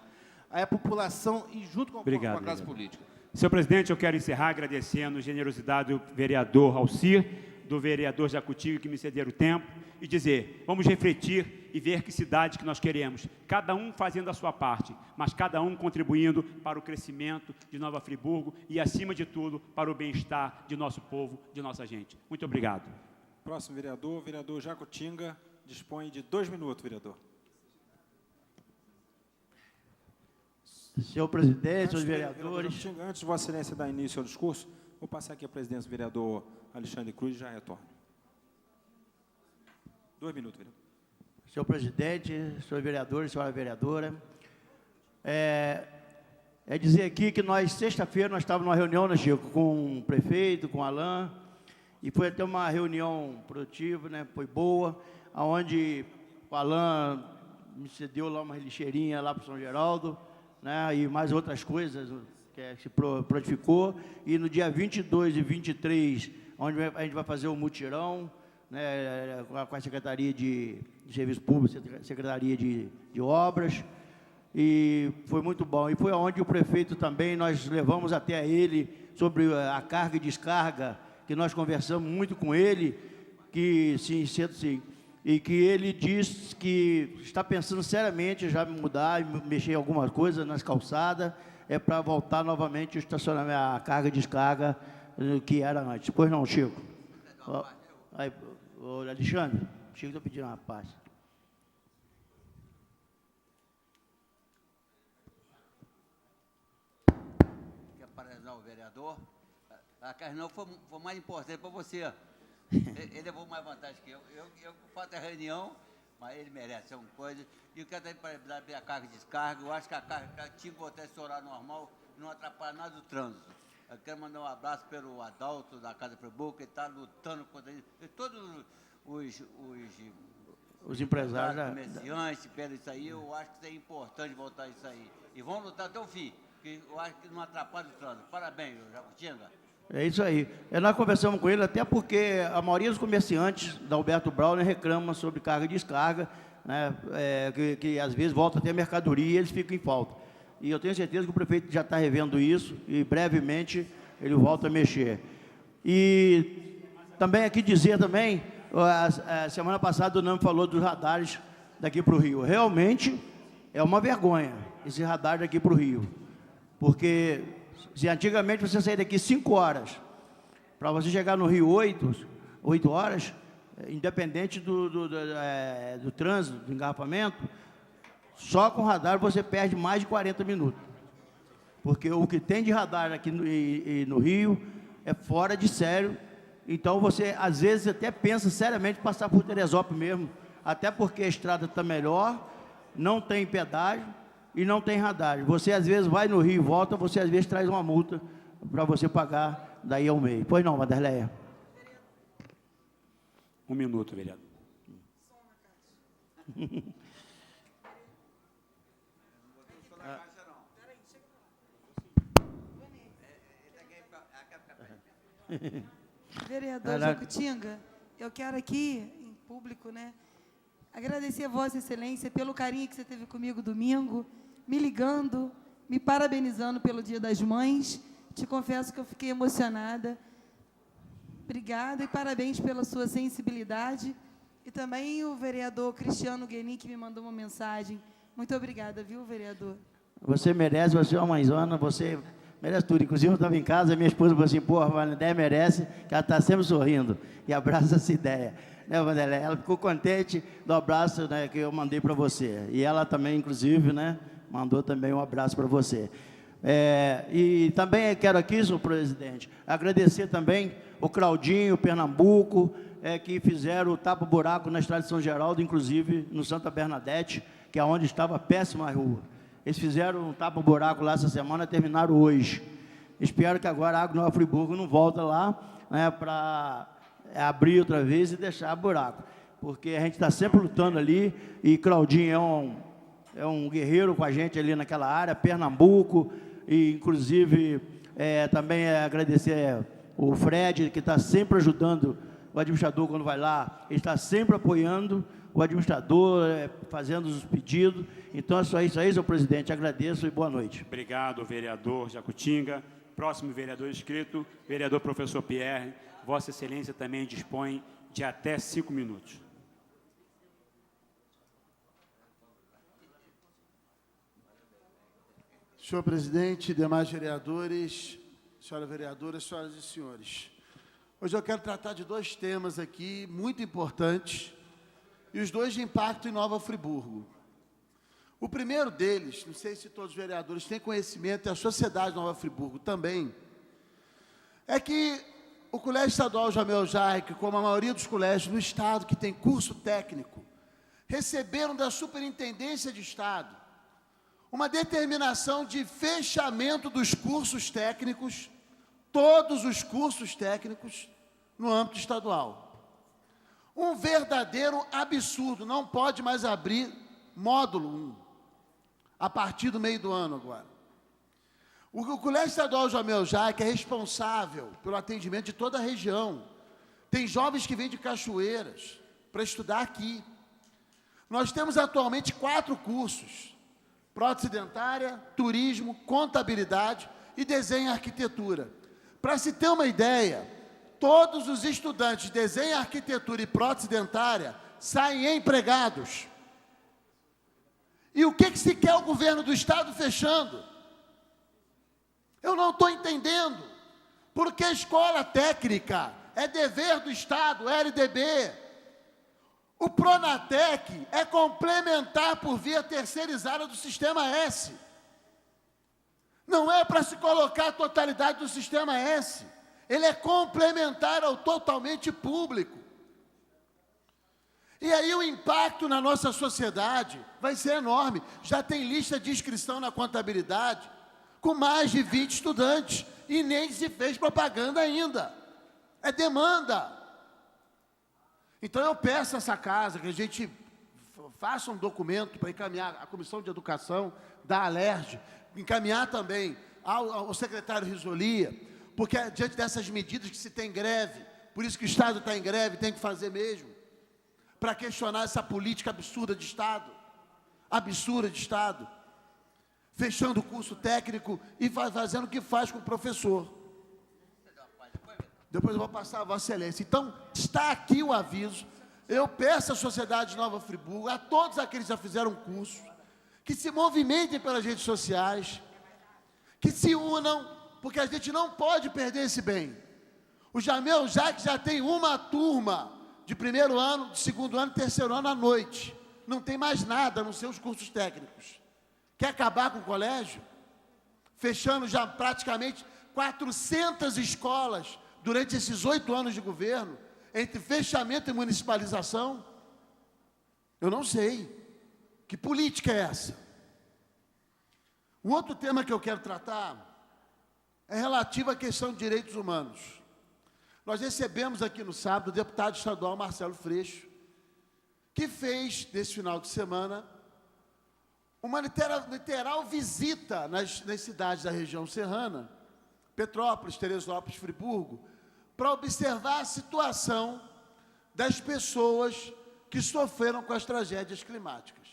Aí a população, e junto com a classe política. Senhor presidente, eu quero encerrar agradecendo a generosidade do vereador Alcir, do vereador Jacutiga, que me cederam o tempo, e dizer, vamos refletir e ver que cidade que nós queremos, cada um fazendo a sua parte, mas cada um contribuindo para o crescimento de Nova Friburgo e, acima de tudo, para o bem-estar de nosso povo, de nossa gente. Muito obrigado. Próximo vereador, vereador Jacutinga, dispõe de 2 minutos, vereador. Senhor presidente, senhores vereadores. Antes de Vossa Excelência dar início ao discurso, vou passar aqui a presidência do vereador Alexandre Cruz e já retorno. 2 minutos, vereador. Senhor presidente, senhores vereadores, senhora vereadora, é dizer aqui que nós, sexta-feira, nós estávamos numa reunião, né, Chico, com o prefeito, com o Alain, e foi até uma reunião produtiva, né, foi boa, onde o Alain me cedeu lá uma lixeirinha lá para o São Geraldo, né, e mais outras coisas que se prontificou, e no dia 22 e 23, onde a gente vai fazer o mutirão, né, com a Secretaria de Serviço Público, Secretaria de Obras, e foi muito bom. E foi onde o prefeito também, nós levamos até a ele sobre a carga e descarga, que nós conversamos muito com ele, que sim, e que ele disse que está pensando seriamente já mudar e mexer em alguma coisa nas calçadas, para voltar novamente o estacionamento, a carga e descarga que era antes. Pois não, Chico? Aí, Alexandre, Chico está pedindo uma parte. Quer parabenizar o vereador? A Carnal foi mais importante para você. Ele levou mais vantagem que eu. Eu faço a reunião, mas ele merece alguma coisa. E eu quero também parabenizar a carga de descarga. Eu acho que a carga tinha que voltar esse horário normal, não atrapalha nada do trânsito. Eu quero mandar um abraço pelo Adalto da Casa Friburgo, que está lutando contra isso. E todos os empresários, comerciantes, pelo isso aí, eu acho que é importante voltar isso aí. E vão lutar até o fim, porque eu acho que não atrapalha o trânsito. Parabéns, Jacutinga. É isso aí. Nós conversamos com ele, até porque a maioria dos comerciantes da Alberto Brauner reclama sobre carga e descarga, né, que às vezes volta até mercadoria e eles ficam em falta. E eu tenho certeza que o prefeito já está revendo isso e brevemente ele volta a mexer. E também aqui dizer também, a semana passada o Nami falou dos radares daqui para o Rio. Realmente é uma vergonha esse radar daqui para o Rio, porque Se antigamente você saía daqui 5 horas, para você chegar no Rio 8 horas, independente do trânsito, do engarrafamento, só com radar você perde mais de 40 minutos. Porque o que tem de radar aqui no Rio é fora de sério. Então você, às vezes, até pensa seriamente em passar por Teresópolis mesmo, até porque a estrada está melhor, não tem pedágio e não tem radar. Você, às vezes, vai no Rio e volta, você, às vezes, traz uma multa para você pagar daí ao mês. Pois não, Vanderleia? 1 minuto, vereador. Vereador Jacutinga, eu quero aqui, em público, né, agradecer a Vossa Excelência pelo carinho que você teve comigo domingo, me ligando, me parabenizando pelo Dia das Mães. Te confesso que eu fiquei emocionada. Obrigada e parabéns pela sua sensibilidade. E também o vereador Cristiano Guenin, que me mandou uma mensagem. Muito obrigada, viu, vereador? Você merece, você é uma mãezona, você merece tudo. Inclusive, eu estava em casa, minha esposa falou assim, porra, a Vanderleia merece, que ela está sempre sorrindo. E abraça essa ideia. Né, Vanderleia? Ela ficou contente do abraço, né, que eu mandei para você. E ela também, inclusive, né, mandou também um abraço para você. E também quero aqui, senhor presidente, agradecer também o Claudinho, o Pernambuco, que fizeram o tapa-buraco na estrada de São Geraldo, inclusive no Santa Bernadette, que é onde estava péssima a rua. Eles fizeram um tapa-buraco lá essa semana, terminaram hoje. Espero que agora a Água Nova Friburgo não volta lá, né, para abrir outra vez e deixar buraco. Porque a gente está sempre lutando ali, e Claudinho é um guerreiro com a gente ali naquela área, Pernambuco, e inclusive também agradecer o Fred, que está sempre ajudando o administrador quando vai lá, ele está sempre apoiando o administrador, fazendo os pedidos. Então, é só isso aí, senhor presidente, agradeço e boa noite. Obrigado, vereador Jacutinga. Próximo vereador inscrito, vereador professor Pierre. Vossa Excelência também dispõe de até 5 minutos. Senhor presidente, demais vereadores, senhora vereadora, senhoras e senhores. Hoje eu quero tratar de 2 temas aqui muito importantes, e os 2 de impacto em Nova Friburgo. O primeiro deles, não sei se todos os vereadores têm conhecimento, e a sociedade de Nova Friburgo também, é que o Colégio Estadual Jamel Jaique, como a maioria dos colégios no Estado que tem curso técnico, receberam da Superintendência de Estado uma determinação de fechamento dos cursos técnicos, todos os cursos técnicos, no âmbito estadual. Um verdadeiro absurdo, não pode mais abrir módulo 1, a partir do meio do ano agora. O Colégio Estadual Jamel Jaique é responsável pelo atendimento de toda a região. Tem jovens que vêm de Cachoeiras para estudar aqui. Nós temos atualmente 4 cursos: prótese dentária, turismo, contabilidade e desenho e arquitetura. Para se ter uma ideia, todos os estudantes de desenho, arquitetura e prótese dentária saem empregados. E o que se quer o governo do Estado fechando? Eu não estou entendendo. Porque a escola técnica é dever do Estado, LDB. O Pronatec é complementar por via terceirizada do Sistema S. Não é para se colocar a totalidade do Sistema S. Ele é complementar ao totalmente público. E aí o impacto na nossa sociedade vai ser enorme. Já tem lista de inscrição na contabilidade com mais de 20 estudantes e nem se fez propaganda ainda. É demanda. Então, eu peço a essa casa que a gente faça um documento para encaminhar à Comissão de Educação da Alerj, encaminhar também ao secretário Risolia, porque diante dessas medidas que se tem greve, por isso que o Estado está em greve, tem que fazer mesmo, para questionar essa política absurda de Estado, fechando o curso técnico e fazendo o que faz com o professor. Depois eu vou passar a Vossa Excelência. Então, está aqui o aviso. Eu peço à sociedade de Nova Friburgo, a todos aqueles que já fizeram curso, que se movimentem pelas redes sociais, que se unam porque a gente não pode perder esse bem. O Jamel Jacques já tem uma turma de primeiro ano, de segundo ano, terceiro ano à noite. Não tem mais nada nos seus cursos técnicos. Quer acabar com o colégio? Fechando já praticamente 400 escolas durante esses 8 anos de governo, entre fechamento e municipalização? Eu não sei. Que política é essa? Um outro tema que eu quero tratar é relativo à questão de direitos humanos. Nós recebemos aqui no sábado o deputado estadual Marcelo Freixo, que fez, nesse final de semana, uma literal visita nas cidades da região serrana, Petrópolis, Teresópolis, Friburgo, para observar a situação das pessoas que sofreram com as tragédias climáticas.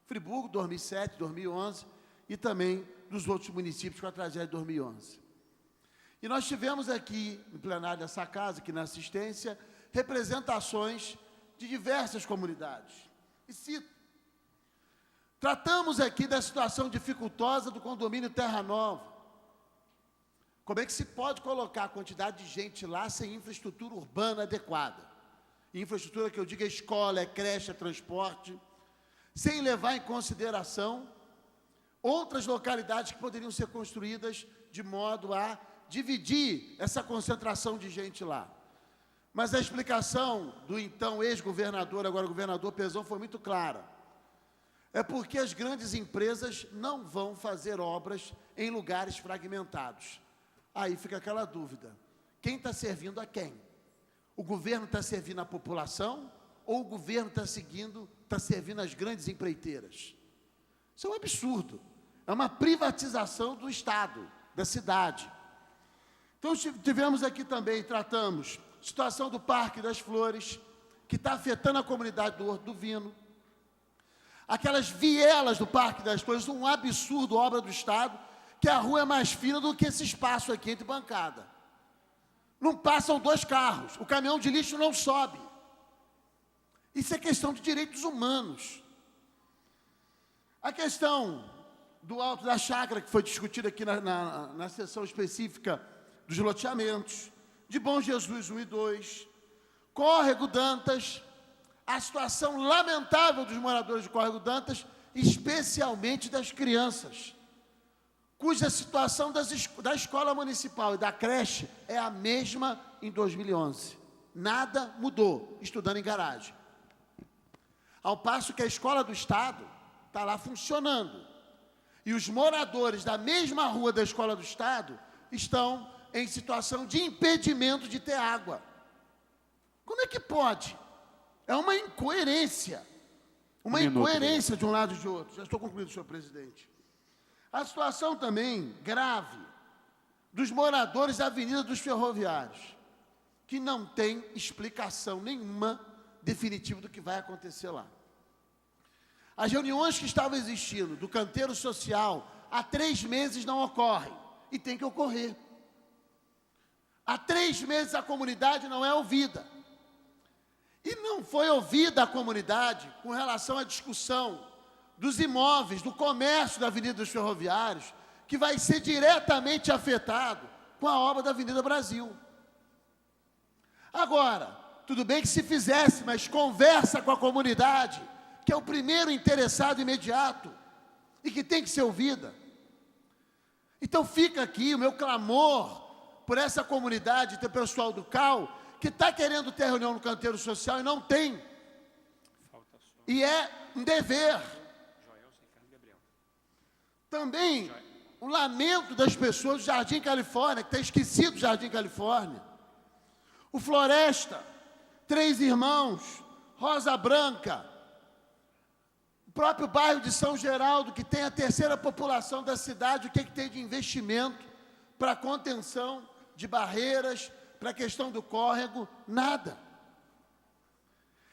Friburgo, 2007, 2011, e também dos outros municípios com a tragédia de 2011. E nós tivemos aqui, no plenário dessa casa, aqui na assistência, representações de diversas comunidades. E cito, tratamos aqui da situação dificultosa do condomínio Terra Nova. Como é que se pode colocar a quantidade de gente lá sem infraestrutura urbana adequada? Infraestrutura que eu digo é escola, é creche, é transporte, sem levar em consideração outras localidades que poderiam ser construídas de modo a dividir essa concentração de gente lá. Mas a explicação do então ex-governador, agora governador Pezão, foi muito clara. É porque as grandes empresas não vão fazer obras em lugares fragmentados. Aí fica aquela dúvida. Quem está servindo a quem? O governo está servindo a população ou o governo está servindo as grandes empreiteiras? Isso é um absurdo. É uma privatização do Estado, da cidade. Então, tivemos aqui também, tratamos, situação do Parque das Flores, que está afetando a comunidade do Horto do Vino. Aquelas vielas do Parque das Flores, um absurdo, obra do Estado, que a rua é mais fina do que esse espaço aqui entre bancada. Não passam 2 carros, o caminhão de lixo não sobe. Isso é questão de direitos humanos. A questão do Alto da Chácara, que foi discutida aqui na sessão específica dos loteamentos, de Bom Jesus 1 e 2, Córrego Dantas, a situação lamentável dos moradores de Córrego Dantas, especialmente das crianças, cuja situação da escola municipal e da creche é a mesma em 2011. Nada mudou, estudando em garagem. Ao passo que a escola do Estado está lá funcionando. E os moradores da mesma rua da escola do Estado estão em situação de impedimento de ter água. Como é que pode? É uma incoerência. Uma incoerência de um lado e de outro. Já estou concluindo, senhor presidente. A situação também grave dos moradores da Avenida dos Ferroviários, que não tem explicação nenhuma definitiva do que vai acontecer lá. As reuniões que estavam existindo do canteiro social há 3 meses não ocorrem, e tem que ocorrer. Há 3 meses a comunidade não é ouvida. E não foi ouvida a comunidade com relação à discussão dos imóveis, do comércio da Avenida dos Ferroviários, que vai ser diretamente afetado com a obra da Avenida Brasil. Agora, tudo bem que se fizesse, mas conversa com a comunidade, que é o primeiro interessado imediato e que tem que ser ouvida. Então fica aqui o meu clamor por essa comunidade, do pessoal do CAU, que está querendo ter reunião no canteiro social e não tem. E é um dever. Também o lamento das pessoas do Jardim Califórnia, que está esquecido do Jardim Califórnia. O Floresta, 3 Irmãos, Rosa Branca, o próprio bairro de São Geraldo, que tem a 3ª população da cidade, o que tem de investimento para contenção de barreiras, para a questão do córrego, nada.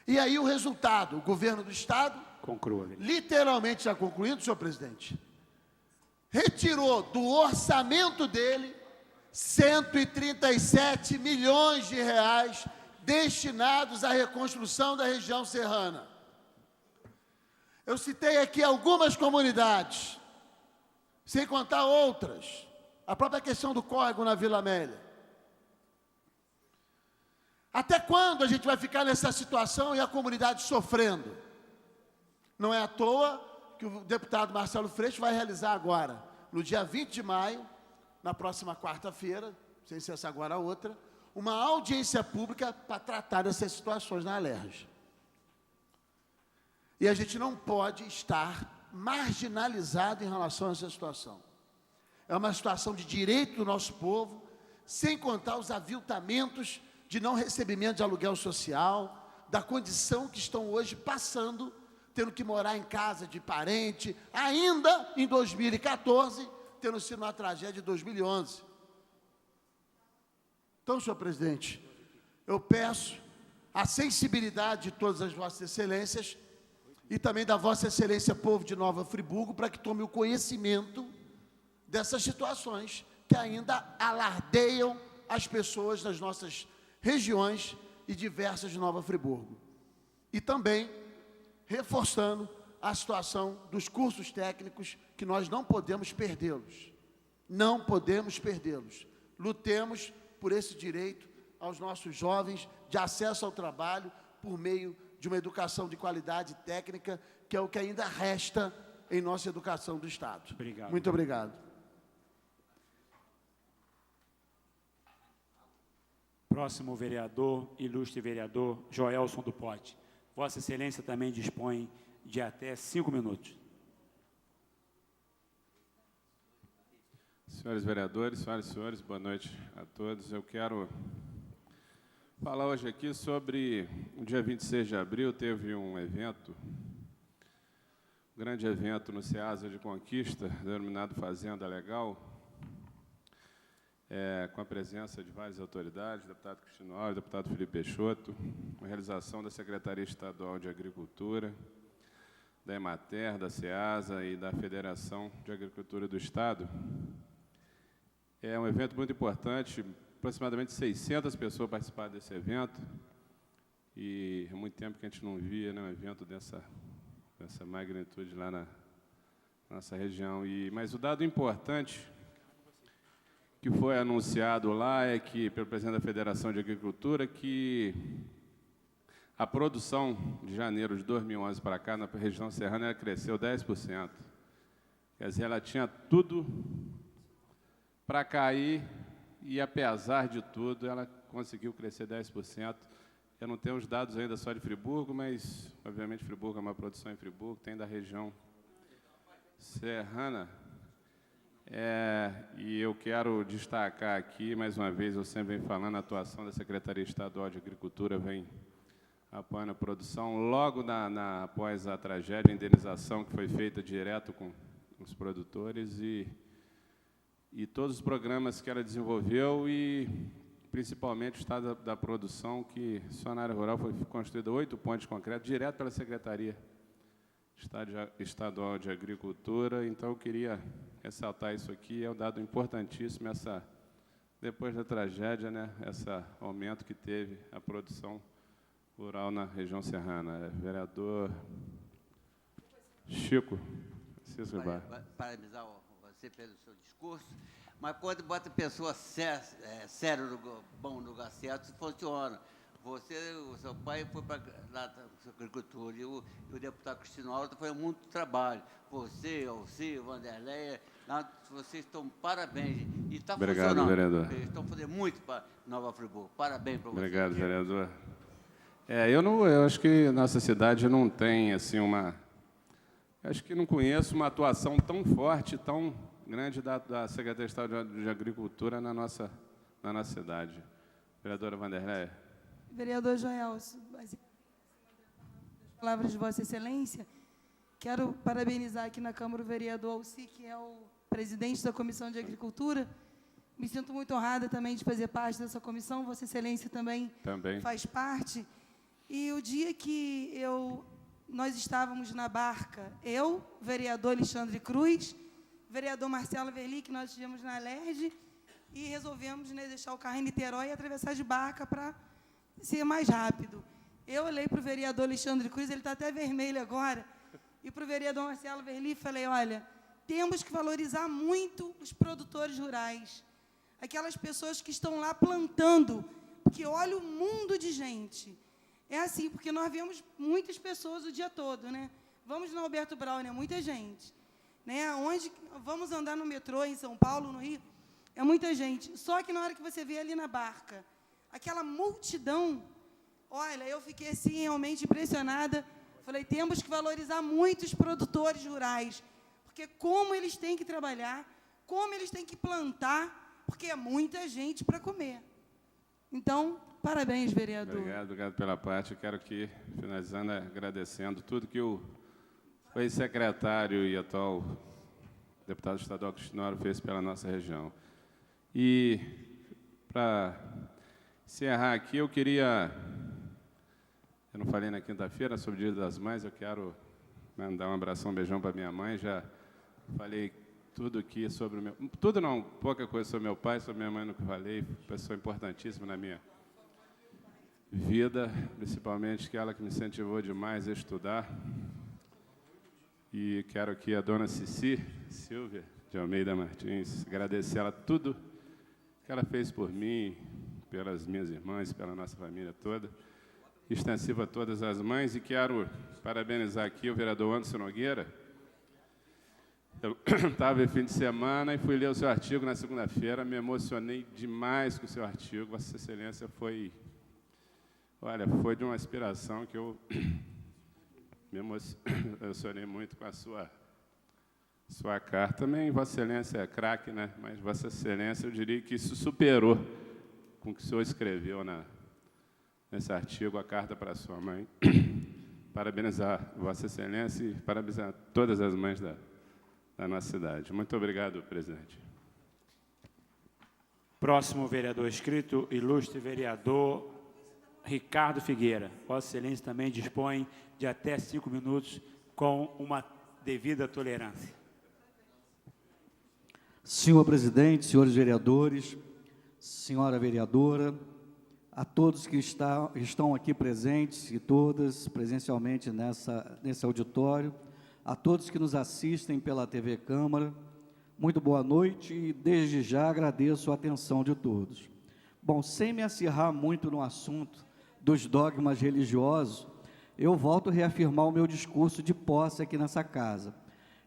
E aí o resultado, o governo do Estado, literalmente, já concluindo, senhor presidente, retirou do orçamento dele 137 milhões de reais destinados à reconstrução da região serrana. Eu citei aqui algumas comunidades, sem contar outras, A própria questão do córrego na Vila Amélia. Até quando a gente vai ficar nessa situação e a comunidade sofrendo? Não é à toa que o deputado Marcelo Freixo vai realizar agora, no dia 20 de maio, na próxima quarta-feira, não sei se essa agora ou outra, uma audiência pública para tratar dessas situações na Alerj. E a gente não pode estar marginalizado em relação a essa situação. É uma situação de direito do nosso povo, sem contar os aviltamentos de não recebimento de aluguel social, da condição que estão hoje passando, tendo que morar em casa de parente, ainda em 2014, tendo sido uma tragédia de 2011. Então, senhor presidente, eu peço a sensibilidade de todas as vossas excelências e também da vossa excelência povo de Nova Friburgo para que tome o conhecimento dessas situações que ainda alardeiam as pessoas das nossas regiões e diversas de Nova Friburgo. E também reforçando a situação dos cursos técnicos, que nós não podemos perdê-los. Não podemos perdê-los. Lutemos por esse direito aos nossos jovens de acesso ao trabalho por meio de uma educação de qualidade técnica, que é o que ainda resta em nossa educação do Estado. Obrigado. Muito obrigado. Próximo vereador, ilustre vereador Joelson do Pote. Vossa Excelência também dispõe de até 5 minutos. Senhores vereadores, senhoras e senhores, boa noite a todos. Eu quero falar hoje aqui sobre o dia 26 de abril, teve um evento, um grande evento no Ceasa de Conquista, denominado Fazenda Legal, com a presença de várias autoridades, deputado Cristino Alves, deputado Felipe Peixoto, a realização da Secretaria Estadual de Agricultura, da Emater, da Ceasa e da Federação de Agricultura do Estado. É um evento muito importante, aproximadamente 600 pessoas participaram desse evento, e há muito tempo que a gente não via, né, um evento dessa magnitude lá na nossa região. Mas o dado importante que foi anunciado lá é que, pelo presidente da Federação de Agricultura, que a produção de janeiro de 2011 para cá, na região serrana, ela cresceu 10%. Quer dizer, ela tinha tudo para cair e, apesar de tudo, ela conseguiu crescer 10%. Eu não tenho os dados ainda só de Friburgo, mas, obviamente, Friburgo é uma produção em Friburgo, tem da região serrana. E eu quero destacar aqui, mais uma vez, eu sempre venho falando, a atuação da Secretaria Estadual de Agricultura vem apoiando a produção. Logo após a tragédia, a indenização que foi feita direto com os produtores e todos os programas que ela desenvolveu e, principalmente, o estado da produção, que só na área rural foi construído 8 pontes de concreto, direto pela Secretaria Estadual de Agricultura. Então, eu queria ressaltar isso aqui, é um dado importantíssimo, depois da tragédia, né, esse aumento que teve a produção rural na região serrana. Vereador Chico. Parabenizar você pelo seu discurso, mas quando bota pessoa séria no bom lugar certo, funciona. O seu pai foi para a agricultura e o deputado Cristino Alves foi muito trabalho. Você, Alcir, Vanderlei, vocês estão parabéns. E está funcionando. Obrigado, vereador. Eles estão fazendo muito para Nova Friburgo. Parabéns para vocês. Obrigado, vereador. Eu acho que nossa cidade não tem assim acho que não conheço uma atuação tão forte, tão grande da Secretaria Estadual de Agricultura na nossa cidade. Vereadora Vanderlei. Vereador Joelson, as palavras de Vossa Excelência, quero parabenizar aqui na Câmara o vereador Alcir, que é o presidente da Comissão de Agricultura. Me sinto muito honrada também de fazer parte dessa comissão. Vossa Excelência também faz parte. E o dia que nós estávamos na barca, eu, vereador Alexandre Cruz, vereador Marcelo Verli, que nós estivemos na Alerj, e resolvemos, né, deixar o carro em Niterói e atravessar de barca para ser mais rápido. Eu olhei para o vereador Alexandre Cruz, ele está até vermelho agora, e para o vereador Marcelo Verli falei, olha, temos que valorizar muito os produtores rurais, aquelas pessoas que estão lá plantando, porque olha o mundo de gente. É assim, porque nós vemos muitas pessoas o dia todo, né? Vamos no Alberto Braun, né? Muita gente. Né? Onde vamos andar no metrô, em São Paulo, no Rio, é muita gente. Só que na hora que você vê ali na barca, aquela multidão, olha, eu fiquei assim realmente impressionada. Falei, temos que valorizar muito os produtores rurais, porque como eles têm que trabalhar, como eles têm que plantar, porque é muita gente para comer. Então, parabéns, vereador. Obrigado pela parte. Eu quero aqui, finalizando, agradecendo tudo que o ex-secretário e atual deputado estadual Cristinório fez pela nossa região. E, para encerrar aqui, eu não falei na quinta-feira sobre o Dia das Mães, eu quero mandar um abração, um beijão para minha mãe. Já falei tudo aqui sobre o meu... Tudo não, pouca coisa sobre meu pai, sobre minha mãe no que falei, pessoa importantíssima na minha vida, principalmente que ela que me incentivou demais a estudar. E quero aqui a dona Silvia de Almeida Martins, agradecer ela tudo que ela fez por mim, pelas minhas irmãs, pela nossa família toda, extensiva a todas as mães, e quero parabenizar aqui o vereador Anderson Nogueira. Eu estava em fim de semana e fui ler o seu artigo na segunda-feira, me emocionei demais com o seu artigo, Vossa Excelência foi de uma inspiração que eu me emocionei muito com a sua carta. Também Vossa Excelência é craque, né? Mas Vossa Excelência, eu diria que isso superou com o que o senhor escreveu nesse artigo, a carta para a sua mãe. Parabenizar Vossa Excelência e parabenizar todas as mães da nossa cidade. Muito obrigado, presidente. Próximo vereador inscrito, ilustre vereador Ricardo Figueira. Vossa Excelência também dispõe de até 5 minutos com uma devida tolerância. Senhor presidente, senhores vereadores, senhora vereadora, a todos que estão aqui presentes e todas presencialmente nesse auditório, a todos que nos assistem pela TV Câmara, muito boa noite e desde já agradeço a atenção de todos. Bom, sem me acirrar muito no assunto dos dogmas religiosos, eu volto a reafirmar o meu discurso de posse aqui nessa casa.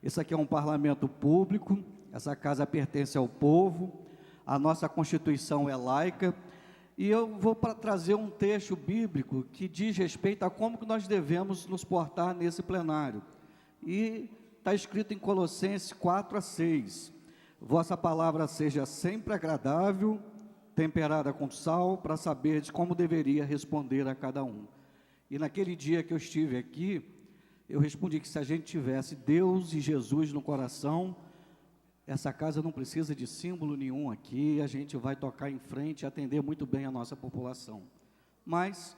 Esse aqui é um parlamento público, essa casa pertence ao povo, a nossa Constituição é laica, e eu vou trazer um texto bíblico que diz respeito a como que nós devemos nos portar nesse plenário. E está escrito em Colossenses 4:6, vossa palavra seja sempre agradável, temperada com sal, para saberdes como deveria responder a cada um. E naquele dia que eu estive aqui, eu respondi que se a gente tivesse Deus e Jesus no coração, essa casa não precisa de símbolo nenhum aqui, a gente vai tocar em frente e atender muito bem a nossa população. Mas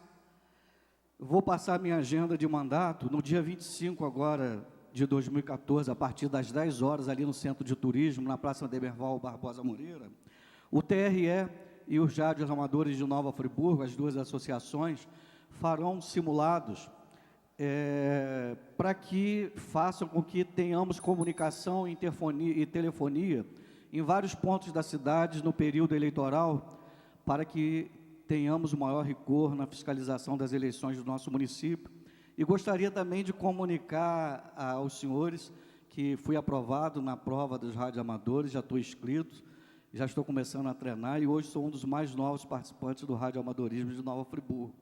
vou passar minha agenda de mandato no dia 25 agora de 2014, a partir das 10 horas, ali no Centro de Turismo, na Praça Demerval Barbosa Moreira. O TRE e os Rádios Amadores de Nova Friburgo, as duas associações, farão simulados para que façam com que tenhamos comunicação, interfonia e telefonia em vários pontos da cidade no período eleitoral, para que tenhamos o maior rigor na fiscalização das eleições do nosso município. E gostaria também de comunicar aos senhores que fui aprovado na prova dos radioamadores, já estou inscrito, já estou começando a treinar e hoje sou um dos mais novos participantes do radioamadorismo de Nova Friburgo.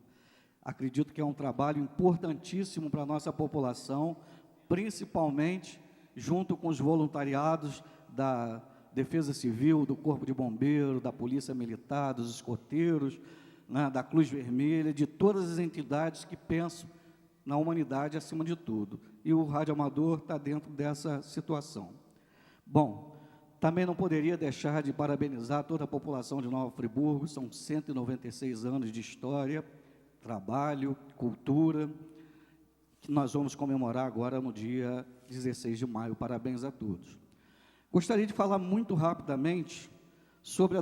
Acredito que é um trabalho importantíssimo para a nossa população, principalmente junto com os voluntariados da Defesa Civil, do Corpo de Bombeiro, da Polícia Militar, dos escoteiros, né, da Cruz Vermelha, de todas as entidades que pensam na humanidade acima de tudo. E o radioamador está dentro dessa situação. Bom, também não poderia deixar de parabenizar toda a população de Nova Friburgo, são 196 anos de história, trabalho, cultura, que nós vamos comemorar agora no dia 16 de maio. Parabéns a todos. Gostaria de falar muito rapidamente sobre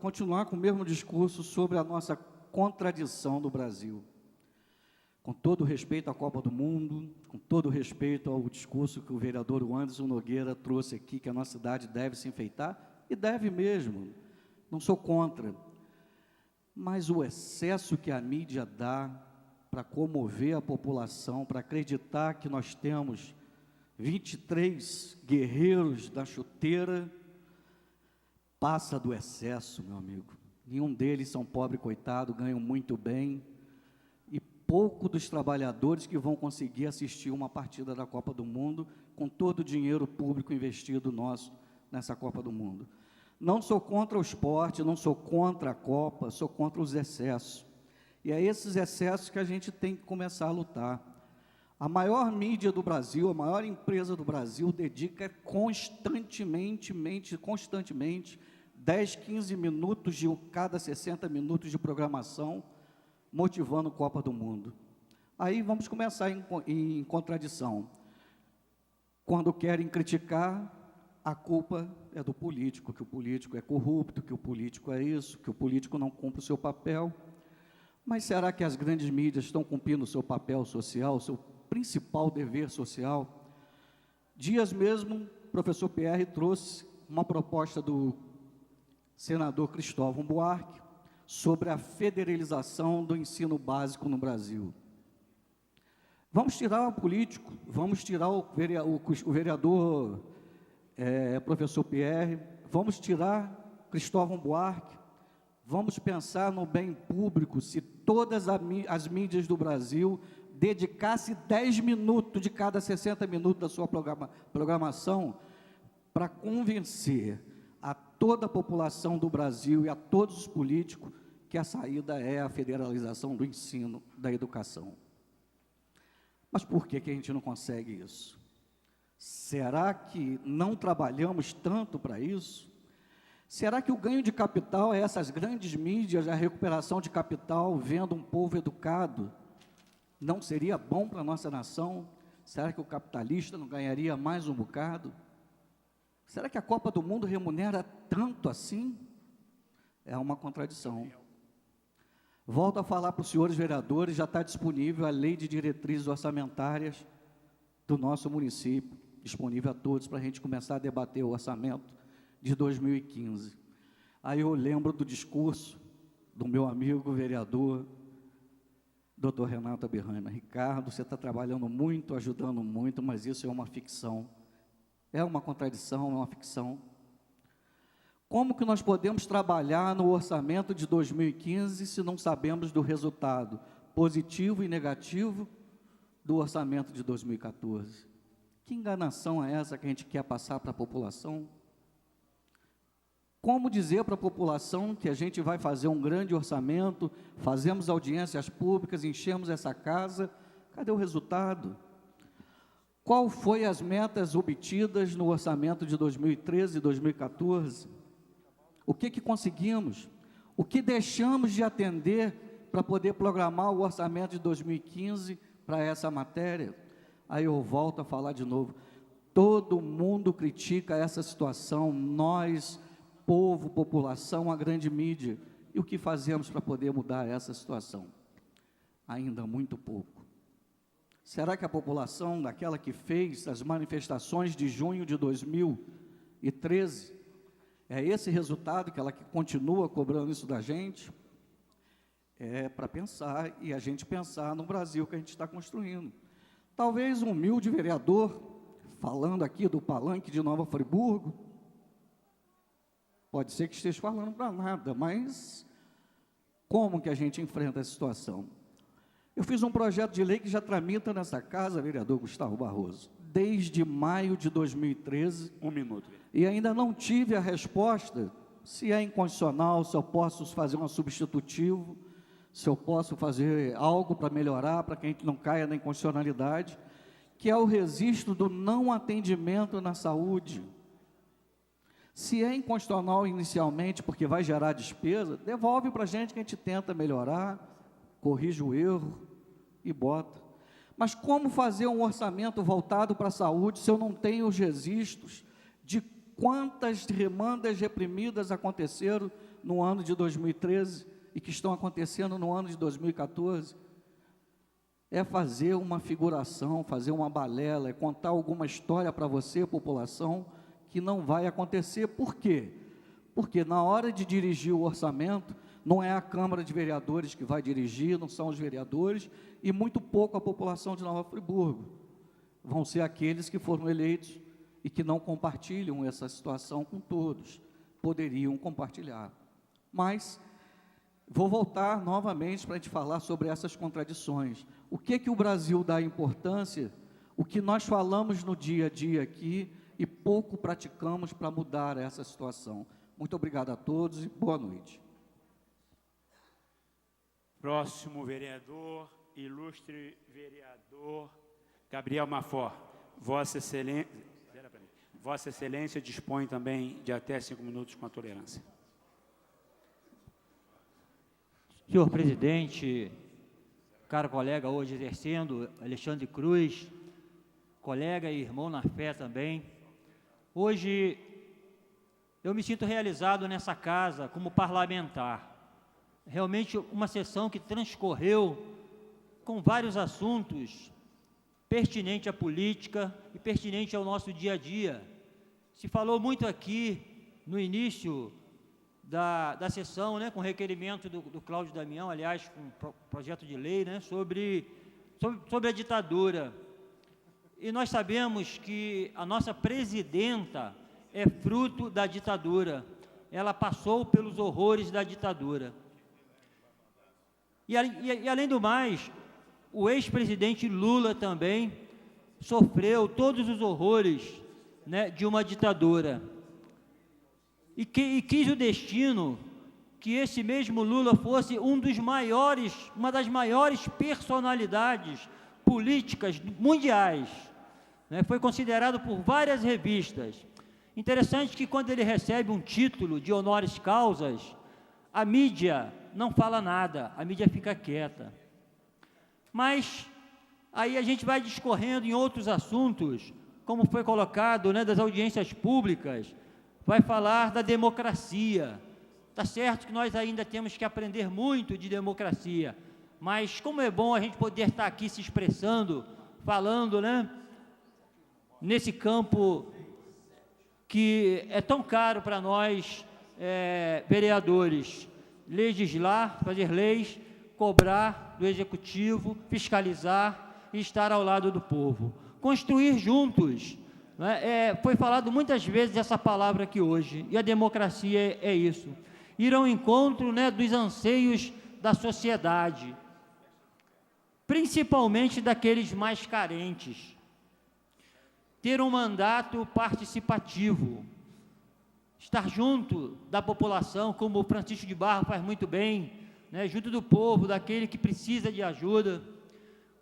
continuar com o mesmo discurso sobre a nossa contradição do Brasil. com todo respeito à Copa do Mundo, com todo respeito ao discurso que o vereador Anderson Nogueira trouxe aqui, que a nossa cidade deve se enfeitar, e deve mesmo, não sou contra, mas o excesso que a mídia dá para comover a população, para acreditar que nós temos 23 guerreiros da chuteira, passa do excesso, meu amigo. Nenhum deles são pobre coitado, ganham muito bem, e pouco dos trabalhadores que vão conseguir assistir uma partida da Copa do Mundo com todo o dinheiro público investido nosso nessa Copa do Mundo. Não sou contra o esporte, não sou contra a Copa, sou contra os excessos. E é esses excessos que a gente tem que começar a lutar. A maior mídia do Brasil, a maior empresa do Brasil, dedica constantemente 10, 15 minutos de cada 60 minutos de programação, motivando Copa do Mundo. Aí vamos começar em contradição. Quando querem criticar, a culpa é do político, que o político é corrupto, que o político é isso, que o político não cumpre o seu papel. Mas será que as grandes mídias estão cumprindo o seu papel social, o seu principal dever social? Dias mesmo, o professor Pierre trouxe uma proposta do senador Cristóvão Buarque sobre a federalização do ensino básico no Brasil. Vamos tirar o político, vamos tirar o vereador professor Pierre, vamos tirar Cristóvão Buarque, vamos pensar no bem público. Se todas as mídias do Brasil dedicassem 10 minutos de cada 60 minutos da sua programação para convencer a toda a população do Brasil e a todos os políticos que a saída é a federalização do ensino, da educação. Mas por que a gente não consegue isso? Será que não trabalhamos tanto para isso? Será que o ganho de capital é essas grandes mídias, a recuperação de capital, vendo um povo educado, não seria bom para a nossa nação? Será que o capitalista não ganharia mais um bocado? Será que a Copa do Mundo remunera tanto assim? É uma contradição. Volto a falar para os senhores vereadores, já está disponível a lei de diretrizes orçamentárias do nosso município, disponível a todos para a gente começar a debater o orçamento de 2015. Aí eu lembro do discurso do meu amigo vereador, doutor Renato Aberrana. Ricardo, você está trabalhando muito, ajudando muito, mas isso é uma ficção. É uma contradição, é uma ficção. Como que nós podemos trabalhar no orçamento de 2015 se não sabemos do resultado positivo e negativo do orçamento de 2014? Que enganação é essa que a gente quer passar para a população? Como dizer para a população que a gente vai fazer um grande orçamento, fazemos audiências públicas, enchemos essa casa, cadê o resultado? Qual foi as metas obtidas no orçamento de 2013 e 2014? O que conseguimos? O que deixamos de atender para poder programar o orçamento de 2015 para essa matéria? Aí eu volto a falar de novo. Todo mundo critica essa situação, nós, povo, população, a grande mídia. E o que fazemos para poder mudar essa situação? Ainda muito pouco. Será que a população, daquela que fez as manifestações de junho de 2013, é esse resultado que ela continua cobrando isso da gente? É para pensar, e a gente pensar no Brasil que a gente está construindo. Talvez um humilde vereador, falando aqui do palanque de Nova Friburgo, pode ser que esteja falando para nada, mas como que a gente enfrenta essa situação? Eu fiz um projeto de lei que já tramita nessa casa, vereador Gustavo Barroso, desde maio de 2013. Um minuto. E ainda não tive a resposta se é inconstitucional, se eu posso fazer um substitutivo, se eu posso fazer algo para melhorar, para que a gente não caia na inconstitucionalidade, que é o registro do não atendimento na saúde. Se é inconstitucional inicialmente, porque vai gerar despesa, devolve para a gente que a gente tenta melhorar, corrige o erro e bota. Mas como fazer um orçamento voltado para a saúde se eu não tenho os registros de quantas demandas reprimidas aconteceram no ano de 2013 e que estão acontecendo no ano de 2014? é fazer uma figuração, fazer uma balela, é contar alguma história para você, população, que não vai acontecer. Por quê? Porque na hora de dirigir o orçamento, não é a Câmara de Vereadores que vai dirigir, não são os vereadores, e muito pouco a população de Nova Friburgo. Vão ser aqueles que foram eleitos e que não compartilham essa situação com todos. Poderiam compartilhar. Mas vou voltar novamente para a gente falar sobre essas contradições. O que o Brasil dá importância, o que nós falamos no dia a dia aqui e pouco praticamos para mudar essa situação. Muito obrigado a todos e boa noite. Próximo vereador, ilustre vereador Gabriel Mafó. Vossa Excelência dispõe também de até 5 minutos com a tolerância. Senhor presidente, caro colega hoje exercendo, Alexandre Cruz, colega e irmão na fé também. Hoje eu me sinto realizado nessa casa como parlamentar. Realmente uma sessão que transcorreu com vários assuntos pertinentes à política e pertinentes ao nosso dia a dia. Se falou muito aqui no início da sessão, né, com requerimento do Cláudio Damião, aliás, com projeto de lei, né, sobre a ditadura. E nós sabemos que a nossa presidenta é fruto da ditadura. Ela passou pelos horrores da ditadura. E além do mais, o ex-presidente Lula também sofreu todos os horrores, né, de uma ditadura. E quis o destino que esse mesmo Lula fosse uma das maiores personalidades políticas mundiais, né? Foi considerado por várias revistas. Interessante que quando ele recebe um título de honoris causas, a mídia não fala nada, a mídia fica quieta. Mas aí a gente vai discorrendo em outros assuntos, como foi colocado, né, das audiências públicas, vai falar da democracia. Está certo que nós ainda temos que aprender muito de democracia, mas como é bom a gente poder estar aqui se expressando, falando, né, nesse campo que é tão caro para nós, vereadores, legislar, fazer leis, cobrar do executivo, fiscalizar e estar ao lado do povo. Construir juntos, né? Foi falado muitas vezes essa palavra aqui hoje, e a democracia é isso. Ir ao encontro, né, dos anseios da sociedade, principalmente daqueles mais carentes. Ter um mandato participativo, estar junto da população, como o Francisco de Barro faz muito bem, né, junto do povo, daquele que precisa de ajuda.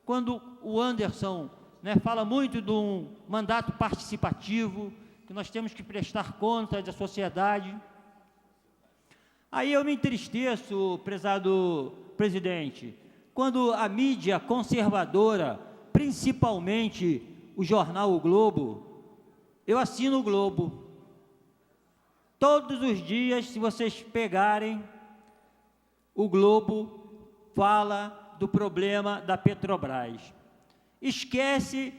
Quando o Anderson, né, fala muito de um mandato participativo, que nós temos que prestar conta da sociedade. Aí eu me entristeço, prezado presidente, quando a mídia conservadora, principalmente o jornal O Globo, eu assino o Globo. Todos os dias, se vocês pegarem, o Globo fala do problema da Petrobras. Esquece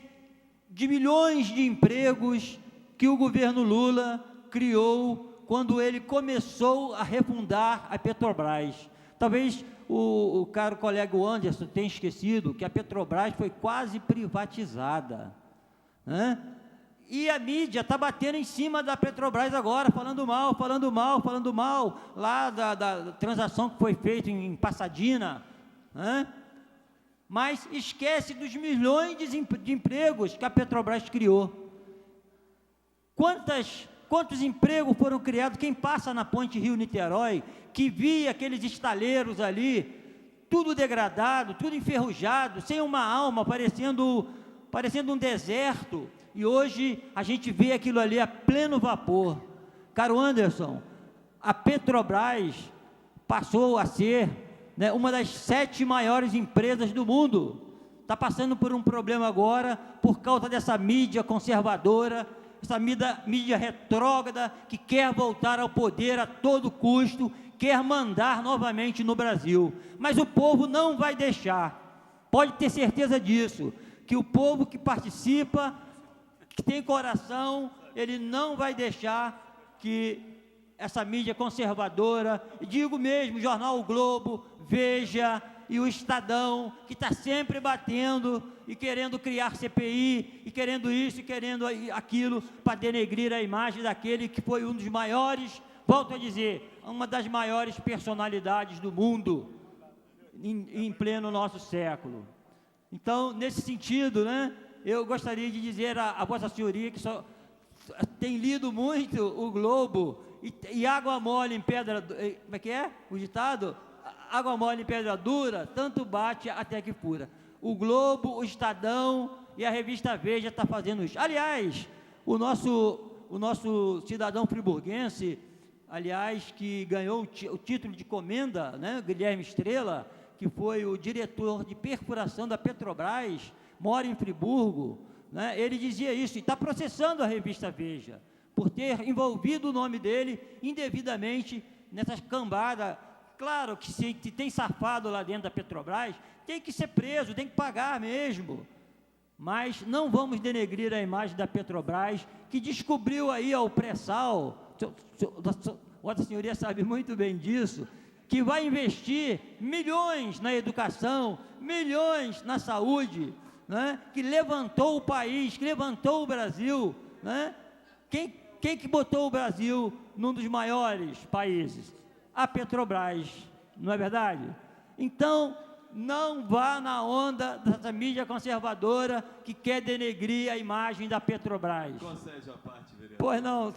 de milhões de empregos que o governo Lula criou quando ele começou a refundar a Petrobras. Talvez o caro colega Anderson tenha esquecido que a Petrobras foi quase privatizada, né? E a mídia está batendo em cima da Petrobras agora, falando mal, lá da transação que foi feita em Passadina, né? Mas esquece dos milhões de empregos que a Petrobras criou. Quantos empregos foram criados? Quem passa na ponte Rio-Niterói, que via aqueles estaleiros ali, tudo degradado, tudo enferrujado, sem uma alma, parecendo um deserto, e hoje a gente vê aquilo ali a pleno vapor. Caro Anderson, a Petrobras passou a ser, né, uma das 7 maiores empresas do mundo. Está passando por um problema agora, por causa dessa mídia conservadora, essa mídia retrógrada, que quer voltar ao poder a todo custo, quer mandar novamente no Brasil. Mas o povo não vai deixar. pode ter certeza disso, que o povo que participa, que tem coração, ele não vai deixar que essa mídia conservadora, e digo mesmo, Jornal O Globo, Veja e o Estadão, que está sempre batendo e querendo criar CPI, e querendo isso e querendo aquilo, para denegrir a imagem daquele que foi um dos maiores, volto a dizer, uma das maiores personalidades do mundo, em pleno nosso século. Então, nesse sentido, né, eu gostaria de dizer a Vossa Senhoria que só tem lido muito o Globo, e água mole em pedra... Como é que é o ditado? Água mole em pedra dura, tanto bate até que fura. O Globo, o Estadão e a revista Veja está fazendo isso. Aliás, o nosso cidadão friburguense, aliás, que ganhou o título de comenda, né, Guilherme Estrela, que foi o diretor de perfuração da Petrobras, mora em Friburgo, né, ele dizia isso, e está processando a revista Veja, por ter envolvido o nome dele indevidamente nessas cambadas. Claro que se tem safado lá dentro da Petrobras, tem que ser preso, tem que pagar mesmo. Mas não vamos denegrir a imagem da Petrobras, que descobriu aí ao pré-sal, Vossa Senhoria sabe muito bem disso, que vai investir milhões na educação, milhões na saúde, né? Que levantou o país, que levantou o Brasil, né? Quem que botou o Brasil num dos maiores países? A Petrobras, não é verdade? Então, não vá na onda dessa mídia conservadora que quer denegrir a imagem da Petrobras. Concede a parte, vereador. Pois não,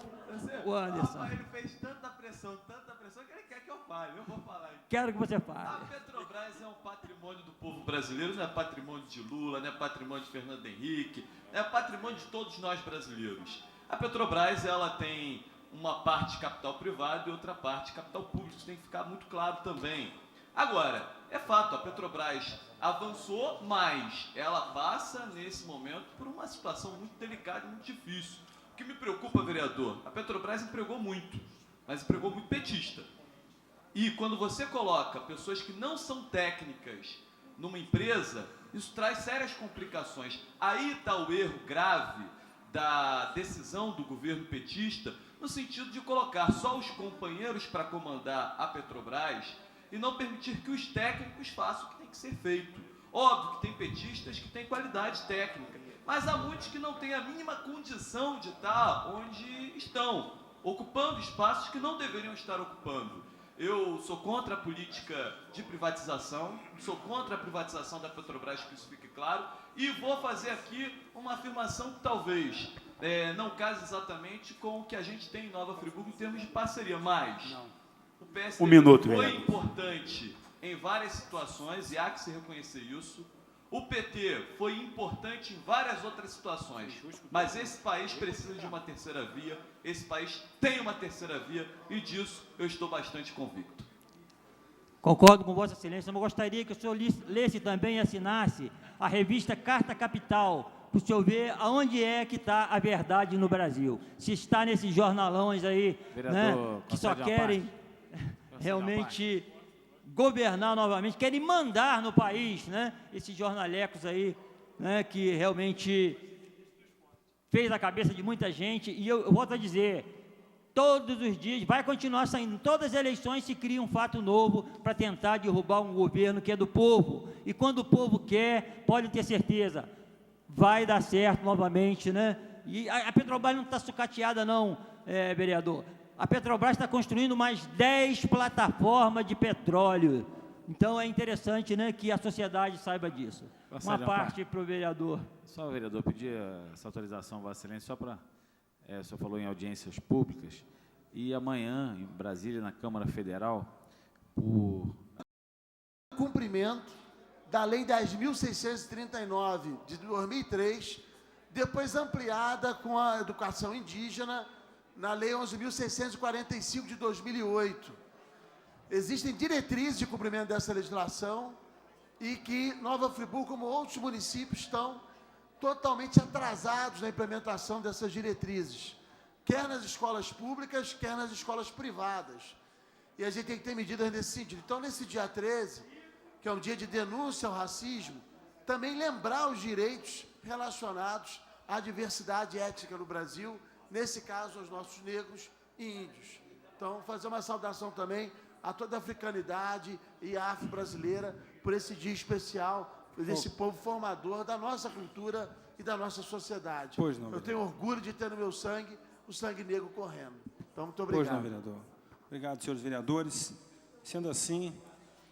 o Anderson. Ele fez tanta pressão, que ele quer que eu fale. Eu vou falar. Então. Quero que você fale. A Petrobras é um patrimônio do povo brasileiro, não é patrimônio de Lula, não é patrimônio de Fernando Henrique, é patrimônio de todos nós brasileiros. A Petrobras, ela tem uma parte de capital privado e outra parte de capital público, isso tem que ficar muito claro também. Agora, é fato, a Petrobras avançou, mas ela passa, nesse momento, por uma situação muito delicada e muito difícil. O que me preocupa, vereador, a Petrobras empregou muito, mas empregou muito petista. E quando você coloca pessoas que não são técnicas numa empresa, isso traz sérias complicações. Aí está o erro grave da decisão do governo petista, no sentido de colocar só os companheiros para comandar a Petrobras e não permitir que os técnicos façam o que tem que ser feito. Óbvio que tem petistas que têm qualidade técnica, mas há muitos que não têm a mínima condição de estar onde estão, ocupando espaços que não deveriam estar ocupando. Eu sou contra a política de privatização, sou contra a privatização da Petrobras, que isso fique claro, e vou fazer aqui uma afirmação que talvez não case exatamente com o que a gente tem em Nova Friburgo em termos de parceria, mas o PSDB foi importante em várias situações, e há que se reconhecer isso. O PT foi importante em várias outras situações, mas esse país precisa de uma terceira via, esse país tem uma terceira via, e disso eu estou bastante convicto. Concordo com Vossa Excelência, mas gostaria que o senhor lesse também e assinasse a revista Carta Capital, para o senhor ver aonde é que está a verdade no Brasil. Se está nesses jornalões aí, né, que só querem realmente governar novamente, querem mandar no país, né, esses jornalecos aí, né, que realmente fez a cabeça de muita gente. E eu volto a dizer, todos os dias, vai continuar saindo, todas as eleições se cria um fato novo para tentar derrubar um governo que é do povo. E quando o povo quer, pode ter certeza, vai dar certo novamente, né? E a Petrobras não está sucateada não, vereador. A Petrobras está construindo mais 10 plataformas de petróleo. Então é interessante, né, que a sociedade saiba disso. Uma parte para o vereador. Só o vereador pedir essa autorização, Vossa Excelência, só para... o senhor falou em audiências públicas, e amanhã, em Brasília, na Câmara Federal, por... Cumprimento da Lei 10.639, de 2003, depois ampliada com a educação indígena, na Lei 11.645, de 2008. Existem diretrizes de cumprimento dessa legislação e que Nova Friburgo, como outros municípios, estão totalmente atrasados na implementação dessas diretrizes, quer nas escolas públicas, quer nas escolas privadas. E a gente tem que ter medidas nesse sentido. Então, nesse dia 13, que é um dia de denúncia ao racismo, também lembrar os direitos relacionados à diversidade étnica no Brasil, nesse caso, aos nossos negros e índios. Então, fazer uma saudação também a toda a africanidade e a afro-brasileira por esse dia especial, desse povo formador da nossa cultura e da nossa sociedade. Pois não, eu tenho orgulho de ter no meu sangue o sangue negro correndo. Então, muito obrigado. Pois não, vereador. Obrigado, senhores vereadores. Sendo assim,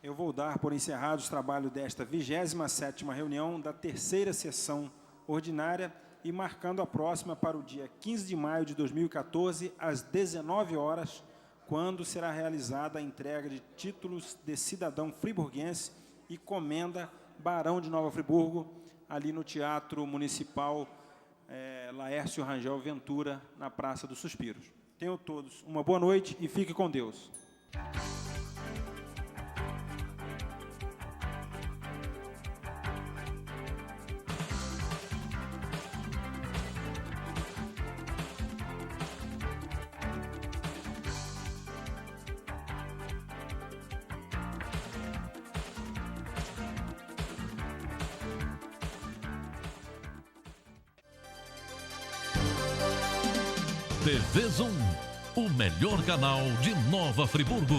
eu vou dar por encerrados os trabalhos desta 27ª reunião da 3ª sessão ordinária e marcando a próxima para o dia 15 de maio de 2014, às 19 horas, quando será realizada a entrega de títulos de cidadão friburguense e comenda Barão de Nova Friburgo, ali no Teatro Municipal Laércio Rangel Ventura, na Praça dos Suspiros. Tenham todos uma boa noite e fiquem com Deus. TV Zoom, o melhor canal de Nova Friburgo.